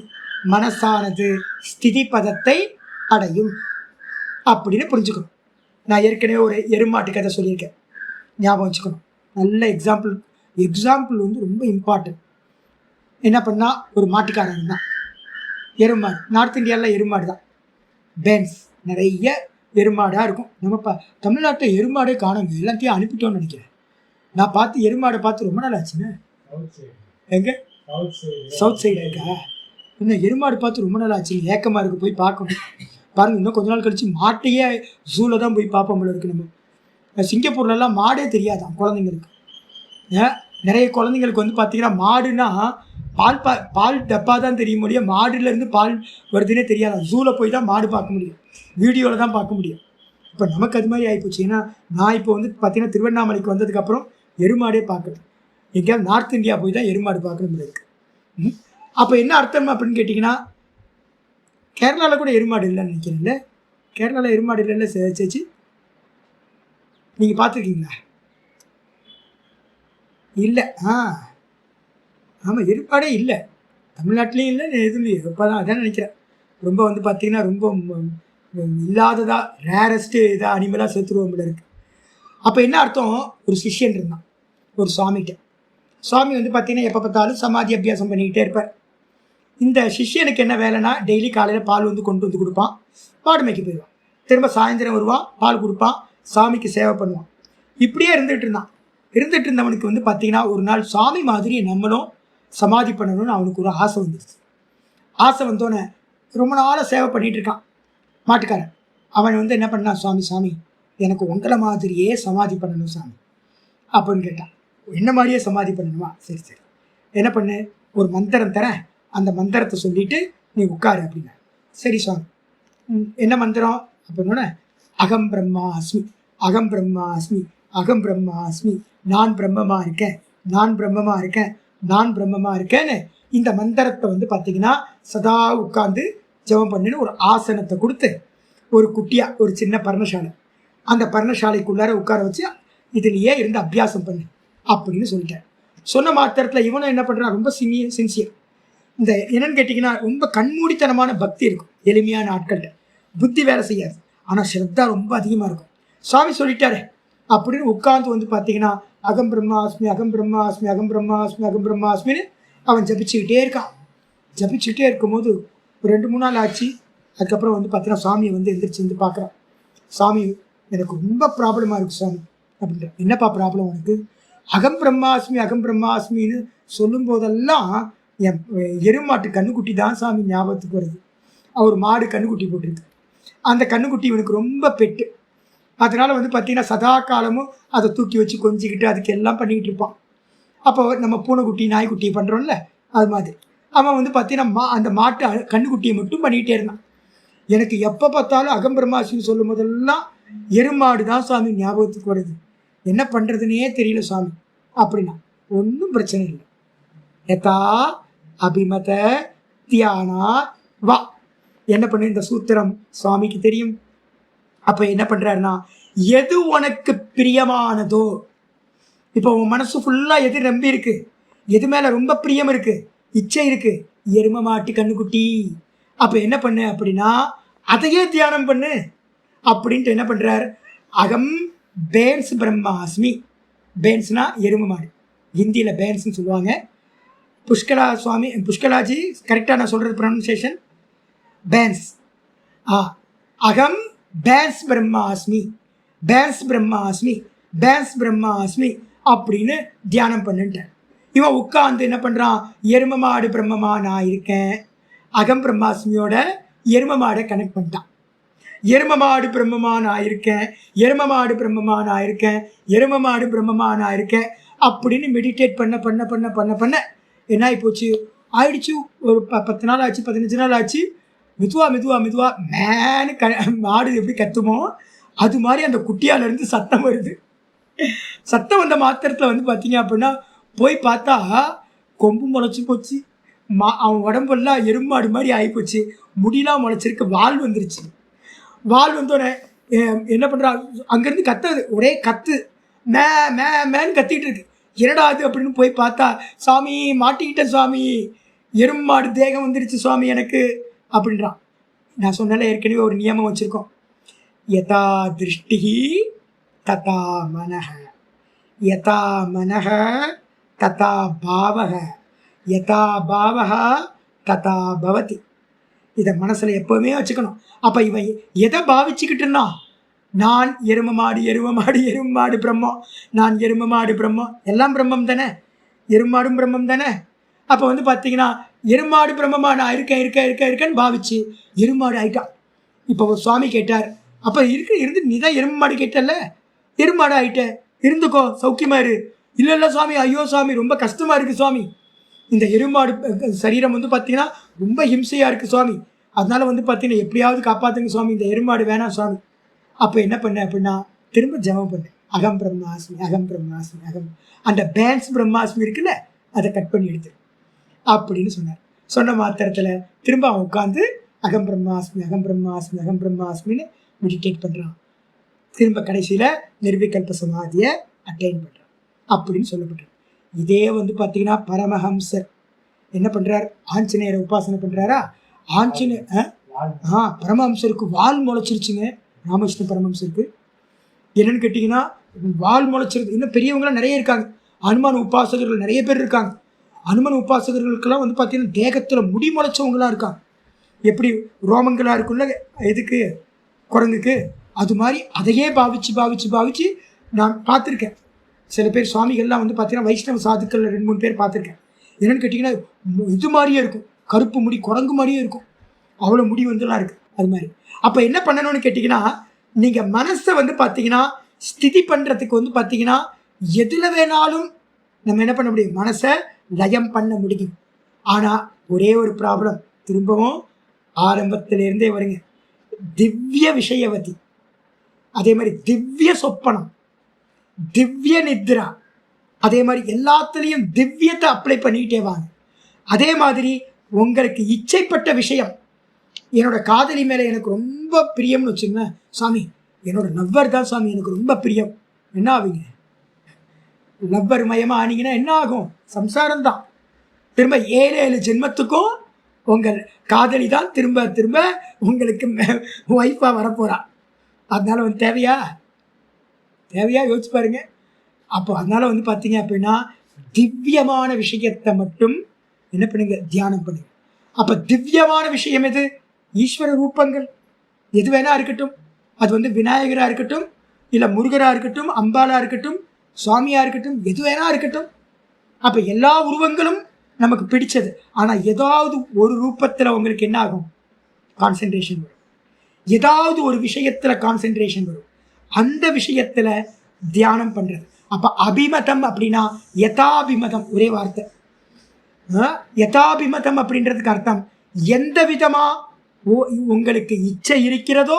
மனசானது ஸ்திதி பதத்தை அடையும் அப்படின்னு புரிஞ்சுக்கணும். நான் ஏற்கனவே ஒரு எருமாட்டு கதை சொல்லியிருக்கேன், ஞாபகம் வச்சுக்கணும். நல்ல எக்ஸாம்பிள் வந்து ரொம்ப இம்பார்ட்டன்ட். என்ன பண்ணால் ஒரு மாட்டுக்காரன் தான், எருமாடு. நார்த் இந்தியாவில் எருமாடு தான் பேன்ஸ், நிறைய எருமாடாக இருக்கும். நம்ம தமிழ்நாட்டில் எருமாடே காணுங்க, எல்லாத்தையும் அனுப்பிட்டோன்னு நினைக்கிறேன். நான் பார்த்து எருமாடை பார்த்து ரொம்ப நாள் ஆச்சுங்க. எங்கே? சவுத் சைடு இருக்கா? இன்னும் எருமாடு பார்த்து ரொம்ப நாள் ஆச்சு, ஏக்கமாக இருக்குது, போய் பார்க்கணும். பாருங்கள், இன்னும் கொஞ்ச நாள் கழிச்சு மாட்டையே ஜூவில் தான் போய் பார்ப்போம் போல இருக்கு. நம்ம சிங்கப்பூர்லலாம் மாடே தெரியாதான் குழந்தைங்களுக்கு. நிறைய குழந்தைங்களுக்கு வந்து பார்த்திங்கன்னா மாடுனா பால் டப்பா தான் தெரியும் முடியும், மாடுலேருந்து பால் வருதுன்னே தெரியாதான். ஜூவில் போய் தான் மாடு பார்க்க முடியும், வீடியோவில் தான் பார்க்க முடியும். இப்போ நமக்கு அது மாதிரி ஆகிப்போச்சு. ஏன்னா நான் இப்போ வந்து பார்த்திங்கன்னா திருவண்ணாமலைக்கு வந்ததுக்கப்புறம் எருமாடே பார்க்கணும். எங்கேயாவது நார்த் இந்தியா போய் தான் எருமாடு பார்க்கணும் இருக்கு. அப்போ என்ன அர்த்தம் அப்படின்னு கேட்டிங்கன்னா, கேரளாவில் கூட எருமாடு இல்லைன்னு நினைக்கிறேன்ல. கேரளாவில் எருமாடு இல்லைல்ல சேச்சி, நீங்கள் பார்த்துருக்கீங்களா? இல்லை. ஆமாம், எருமாடே இல்லை தமிழ்நாட்டிலையும் இல்லை, எதுவும் இப்போ தான் அதான் நினைக்கிறேன். ரொம்ப வந்து பார்த்திங்கன்னா ரொம்ப இல்லாததா ரேரஸ்ட்டு இதாக அனிமலாக சேர்த்துருவோம் போல இருக்குது. அப்போ என்ன அர்த்தம்? ஒரு சிஷ்யன் இருந்தான் ஒரு சுவாமிகிட்ட. சுவாமி வந்து பார்த்தீங்கன்னா எப்போ பார்த்தாலும் சமாதி அபியாசம் பண்ணிக்கிட்டே இருப்பார். இந்த சிஷ்யனுக்கு என்ன வேலைன்னா டெய்லி காலையில் பால் வந்து கொண்டு வந்து கொடுப்பான், மாடு மேய்க்க போயிடுவான், திரும்ப சாயந்தரம் வருவான், பால் கொடுப்பான், சாமிக்கு சேவை பண்ணுவான். இப்படியே இருந்துகிட்டு இருந்தவனுக்கு வந்து பார்த்தீங்கன்னா ஒரு நாள் சாமி மாதிரி நம்மளும் சமாதி பண்ணணும்னு அவனுக்கு ஒரு ஆசை வந்துருச்சு. ஆசை வந்தோடனே ரொம்ப நாளாக சேவை பண்ணிகிட்டு இருக்கான் மாட்டுக்காரன். அவன் வந்து என்ன பண்ணான், சாமி எனக்கு உங்களை மாதிரியே சமாதி பண்ணணும் சாமி அப்படின்னு கேட்டான். என்ன மாதிரியே சமாதி பண்ணணுமா, சரி என்ன பண்ணு, ஒரு மந்திரம் தரேன், அந்த மந்திரத்தை சொல்லிட்டு நீ உட்காரு அப்படின்னா. சரி சாமி, என்ன மந்திரம் அப்படின்னோடனே, அகம் பிரம்மா அஸ்மி, அகம் பிரம்மா அஸ்மி, அகம் பிரம்மா அஸ்மி, நான் பிரம்மமா இருக்கேன், நான் பிரம்மமா இருக்கேன், நான் பிரம்மமா இருக்கேன்னு இந்த மந்திரத்தை வந்து பார்த்தீங்கன்னா சதா உட்காந்து ஜெபம் பண்ணுன்னு ஒரு ஆசனத்தை கொடுத்து ஒரு குட்டியாக ஒரு சின்ன பர்ணசாலை, அந்த பர்ணசாலைக்குள்ளார உட்கார வச்சு இதுலேயே இருந்து அபியாசம் பண்ணு அப்படின்னு சொல்லிட்டேன். சொன்ன மாத்திரத்தில் இவனும் என்ன பண்ணுறான், ரொம்ப சின்சியர். இந்த என்னன்னு கேட்டிங்கன்னா ரொம்ப கண்மூடித்தனமான பக்தி இருக்கும் எளிமையான ஆட்கள்கிட்ட, புத்தி வேலை செய்யாது, ஆனால் ஸ்ரத்தா ரொம்ப அதிகமாக இருக்கும். சுவாமி சொல்லிட்டாரு அப்படின்னு உட்காந்து வந்து பார்த்தீங்கன்னா அகம் பிரம்மாஸ்மி, அகம் பிரம்மாஸ்மி, அகம் பிரம்மாஸ்மி, அகம் பிரம்மாஸ்மின்னு அவன் ஜபிச்சுக்கிட்டே இருக்கான். ஜபிச்சுக்கிட்டே இருக்கும்போது ஒரு 2-3 நாள் ஆச்சு. அதுக்கப்புறம் வந்து பார்த்தீங்கன்னா சாமியை வந்து எந்திரிச்சு வந்து பார்க்குறான். சாமி, எனக்கு ரொம்ப ப்ராப்ளமாக இருக்குது சாமி அப்படின்ற. என்னப்பா ப்ராப்ளம் உனக்கு? அகம் பிரம்மாஸ்மி, அகம் பிரம்மாஸ்மின்னு சொல்லும் போதெல்லாம் என் எருமாட்டு கண்ணுக்குட்டி தான் சாமி ஞாபகத்துக்கு வருது. அவர் மாடு கண்ணுக்குட்டி போட்டிருக்கு, அந்த கண்ணுக்குட்டி இவனுக்கு ரொம்ப பெட்டு. அதனால் வந்து பார்த்திங்கன்னா சதா காலமும் அதை தூக்கி வச்சு கொஞ்சிக்கிட்டு அதுக்கு எல்லாம் பண்ணிக்கிட்டு இருப்பான். அப்போ நம்ம பூனைக்குட்டி நாய்க்குட்டி பண்ணுறோம்ல, அது மாதிரி அவன் வந்து பார்த்தீங்கன்னா அந்த மாட்டு கண்ணுக்குட்டியை மட்டும் பண்ணிக்கிட்டே இருந்தான். எனக்கு எப்போ பார்த்தாலும் அகம் பிரம்மாஸ்மின்னு சொல்லும் போதெல்லாம் எருமாடு தான் சாமி ஞாபகத்துக்கு வருது, என்ன பண்ணுறதுனே தெரியல சாமி அப்படின்னா. ஒன்றும் பிரச்சனை இல்லை, எதா அபிமத தியானா வா. என்ன பண்ணு, இந்த சூத்திரம் சுவாமிக்கு தெரியும். அப்போ என்ன பண்ணுறாருன்னா, எது உனக்கு பிரியமானதோ, இப்போ உன் மனசு ஃபுல்லாக எது நம்பி இருக்கு, எது மேலே ரொம்ப பிரியம் இருக்கு, இச்சை இருக்கு, எரும மாட்டு கண்ணுக்குட்டி. அப்போ என்ன பண்ணு அப்படின்னா அதையே தியானம் பண்ணு அப்படின்ட்டு என்ன பண்ணுறார், அகம் பேன்ஸ் பிரம்மாஸ்மி. பேன்ஸ்னா எரும மாடு, ஹிந்தியில் பேன்ஸ்ன்னு சொல்லுவாங்க. புஷ்கலாஜி கரெக்டாக நான் சொல்கிறது ப்ரொனன்சியேஷன் பேன்ஸ். அகம் பேன்ஸ் பிரம்மாஸ்மி, பேன்ஸ் பிரம்மாஸ்மி, பேன்ஸ் பிரம்மாஸ்மி அப்படின்னு தியானம் பண்ணுன்ட்டேன். இவன் உட்காந்து என்ன பண்ணுறான், எரும மாடு பிரம்மமா நான் இருக்கேன், அகம் பிரம்மாஸ்மியோட எரும மாடை கனெக்ட் பண்ணிட்டான். எரும மாடு பிரம்மமா நான் இருக்கேன், எரும மாடு பிரம்மமா நான் இருக்கேன், எரும மாடு பிரம்மமா நான் இருக்கேன் அப்படின்னு மெடிடேட் பண்ண பண்ண பண்ண பண்ண பண்ண என்ன ஆகி போச்சு, ஆயிடுச்சு. ஒரு 10 நாள் ஆச்சு, 15 நாள் ஆச்சு. மெதுவா மேனு மாடு எப்படி கத்துமோ அது மாதிரி அந்த குட்டியாலேருந்து சத்தம் வருது. சத்தம் வந்த மாத்திரத்தில் வந்து பார்த்தீங்க அப்படின்னா போய் பார்த்தா கொம்பு முளைச்சி போச்சு, அவன் உடம்பெல்லாம் எருமாடு மாதிரி ஆகிப்போச்சு, முடியெல்லாம் முளைச்சிருக்கு, வால் வந்துருச்சு. வால் வந்தோடனே என்ன பண்ணுறா, அங்கேருந்து கத்துறது, ஒரே கத்து, மேன்னு கத்திட்டு இருக்கு. என்னடா அது அப்படின்னு போய் பார்த்தா, சாமி மாட்டிக்கிட்டேன் சாமி, எருமாடு தேகம் வந்துருச்சு சுவாமி எனக்கு அப்படின்றான். நான் சொன்னால ஏற்கனவே ஒரு நியமம் வச்சுருக்கோம், யதா திருஷ்டி ததா மனஹ, யதா மனஹ ததா பாவக, யதா பாவக ததா பவதி. இதை மனசில் எப்போவுமே வச்சுக்கணும். அப்போ இவன் எதை பாவிச்சுக்கிட்டுன்னா, நான் எரும மாடு பிரம்மம், நான் எரும மாடு பிரம்மம், எல்லாம் பிரம்மம் தானே, எருமாடும் பிரம்மம் தானே. அப்போ வந்து பார்த்தீங்கன்னா எருமாடு பிரம்மமா நான் இருக்கேன்னு பாவிச்சு எருமாடு ஆயிட்டான். இப்போ ஒரு சுவாமி கேட்டார், அப்போ இருந்து நீ தான் எரும மாடு கேட்டல, எருமாடு ஆகிட்ட, இருந்துக்கோ சௌக்கியமா இரு. இல்லை சுவாமி, ஐயோ சுவாமி ரொம்ப கஷ்டமாக இருக்குது சுவாமி, இந்த எருமாடு சரீரம் வந்து பார்த்தீங்கன்னா ரொம்ப ஹிம்சையாக இருக்குது சுவாமி, அதனால வந்து பார்த்தீங்கன்னா எப்படியாவது காப்பாற்றுங்க சுவாமி, இந்த எருமாடு வேணாம் சுவாமி. அப்போ என்ன பண்ண அப்படின்னா திரும்ப ஜபம் பண்ணு, அகம் பிரம்மாஸ்மி, அகம் பிரம்மாஸ்மி, அகம், அந்த பேன்ஸ் பிரம்மாஸ்மி இருக்குல்ல அதை கட் பண்ணி எடுத்து அப்படின்னு சொன்னார். சொன்ன மாத்திரத்தில் திரும்ப அவன் உட்காந்து அகம் பிரம்மாஸ்மி, அகம் பிரம்மாஸ்மி, அகம் பிரம்மாஸ்மின்னு மெடிடேட் பண்ணுறான். திரும்ப கடைசியில் நிர்விகல்ப சமாதியை அட்டைன் பண்ணுறான் அப்படின்னு சொல்லப்பட்டிருக்கு. இதே வந்து பார்த்தீங்கன்னா பரமஹம்சர் என்ன பண்ணுறார், ஆஞ்சநேயரை உபாசனை பண்ணுறாரா, பரமஹம்சருக்கு வால் முளைச்சிருச்சுங்க. ராமகிருஷ்ண பரமஹம்சருக்கு என்னன்னு கேட்டிங்கன்னா வால் முளைச்சிருக்கு. இன்னும் பெரியவங்களாம் நிறைய இருக்காங்க, அனுமன் உபாசகர்கள் நிறைய பேர் இருக்காங்க. அனுமன் உபாசகர்களுக்கெல்லாம் வந்து பார்த்தீங்கன்னா தேகத்தில் முடி முளைச்சவங்களாம் இருக்காங்க. எப்படி ரோமங்களாக இருக்குல்ல எதுக்கு குரங்குக்கு, அது மாதிரி அதையே பாவிச்சு நான் பார்த்துருக்கேன். சில பேர் சுவாமிகள்லாம் வந்து பார்த்தீங்கன்னா வைஷ்ணவ சாதுக்கள் 2-3 பேர் பார்த்துருக்கேன். என்னென்னு கேட்டிங்கன்னா இது மாதிரியே இருக்கும், கருப்பு முடி குரங்கு மாதிரியே இருக்கும், அவ்வளோ முடி வந்துலாம் இருக்குது அது மாதிரி. அப்போ என்ன பண்ணணும்னு கேட்டிங்கன்னா, நீங்கள் மனசை வந்து பார்த்தீங்கன்னா ஸ்திதி பண்ணுறதுக்கு வந்து பார்த்தீங்கன்னா எதில் வேணாலும் நம்ம என்ன பண்ண முடியும், மனசை லயம் பண்ண முடியும். ஆனால் ஒரே ஒரு ப்ராப்ளம், திரும்பவும் ஆரம்பத்திலேருந்தே வருங்க, திவ்ய விஷயவதி, அதே மாதிரி திவ்ய சொப்பனம், திவ்ய நித்ரா, அதே மாதிரி எல்லாத்துலேயும் திவ்யத்தை அப்ளை பண்ணிக்கிட்டே வாங்க. அதே மாதிரி உங்களுக்கு இச்சைப்பட்ட விஷயம், என்னோட காதலி மேலே எனக்கு ரொம்ப பிரியம்னு வச்சுங்களேன், சாமி என்னோட லவ்வர் தான் சாமி எனக்கு ரொம்ப பிரியம், என்ன ஆவீங்க? லவ்வர் மயமாக ஆனீங்கன்னா என்ன ஆகும்? சம்சாரம் தான். திரும்ப 7 ஜென்மத்துக்கும் உங்கள் காதலி தான் திரும்ப திரும்ப உங்களுக்கு ஒய்ஃபாக வரப்போகிறா. அதனால வந்து தேவையா யோசிச்சு பாருங்க. அப்போ அதனால வந்து பார்த்தீங்க அப்படின்னா திவ்யமான விஷயத்தை மட்டும் என்ன பண்ணுங்க, தியானம் பண்ணுங்க. அப்போ திவ்யமான விஷயம் எது? ஈஸ்வர ரூபங்கள் எது வேணா இருக்கட்டும், அது வந்து விநாயகராக இருக்கட்டும், இல்லை முருகராக இருக்கட்டும், அம்பாலாக இருக்கட்டும், சுவாமியாக இருக்கட்டும், எது வேணா இருக்கட்டும். அப்போ எல்லா உருவங்களும் நமக்கு பிடிச்சது. ஆனால் ஏதாவது ஒரு ரூபத்தில் உங்களுக்கு என்ன ஆகும்? கான்சென்ட்ரேஷன் வரும். ஏதாவது ஒரு விஷயத்தில் கான்சென்ட்ரேஷன் வரும். அந்த விஷயத்தில் தியானம் பண்ணுறது. அப்போ அபிமதம் அப்படின்னா யதாபிமதம், ஒரே வார்த்தை. யதாபிமதம் அப்படின்றதுக்கு அர்த்தம் எந்த விதமாக உங்களுக்கு இச்சை இருக்கிறதோ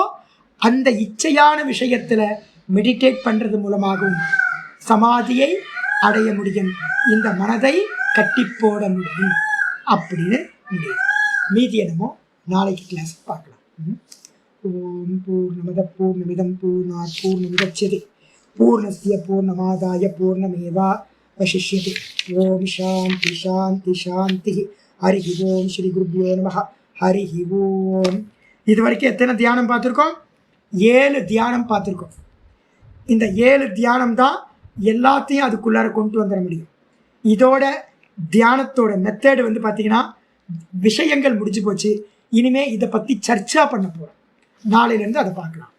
அந்த இச்சையான விஷயத்தில் மெடிடேட் பண்ணுறது மூலமாகவும் சமாதியை அடைய முடியும், இந்த மனதை கட்டி போட முடியும் அப்படின்னு முடியும். மீதி என்னமோ நாளைக்கு கிளாஸ் பார்க்கலாம். ஓம் பூர்ணமத பூர்ணமிதம் பூர்ணாத் பூர்ணமுதச்யதே பூர்ணஸ்ய பூர்ணமாதாய பூர்ணமேவா வசிஷ்யதே. ஓம் சாந்தி சாந்தி சாந்தி. ஹரி ஓம் ஸ்ரீ குருப்யோ நமஹ. ஹரி ஓம். இது வரைக்கும் எத்தனை தியானம் பார்த்துருக்கோம்? 7 தியானம் பார்த்துருக்கோம். இந்த 7 தியானம் தான் எல்லாத்தையும் அதுக்குள்ளார கொண்டு வந்துட முடியும். இதோட தியானத்தோட மெத்தேடு வந்து பார்த்தீங்கன்னா விஷயங்கள் முடிஞ்சு போச்சு. இனிமேல் இதை பற்றி சர்ச்சா பண்ண போகிறோம். நாளையிலேருந்து அதை பார்க்கலாம்.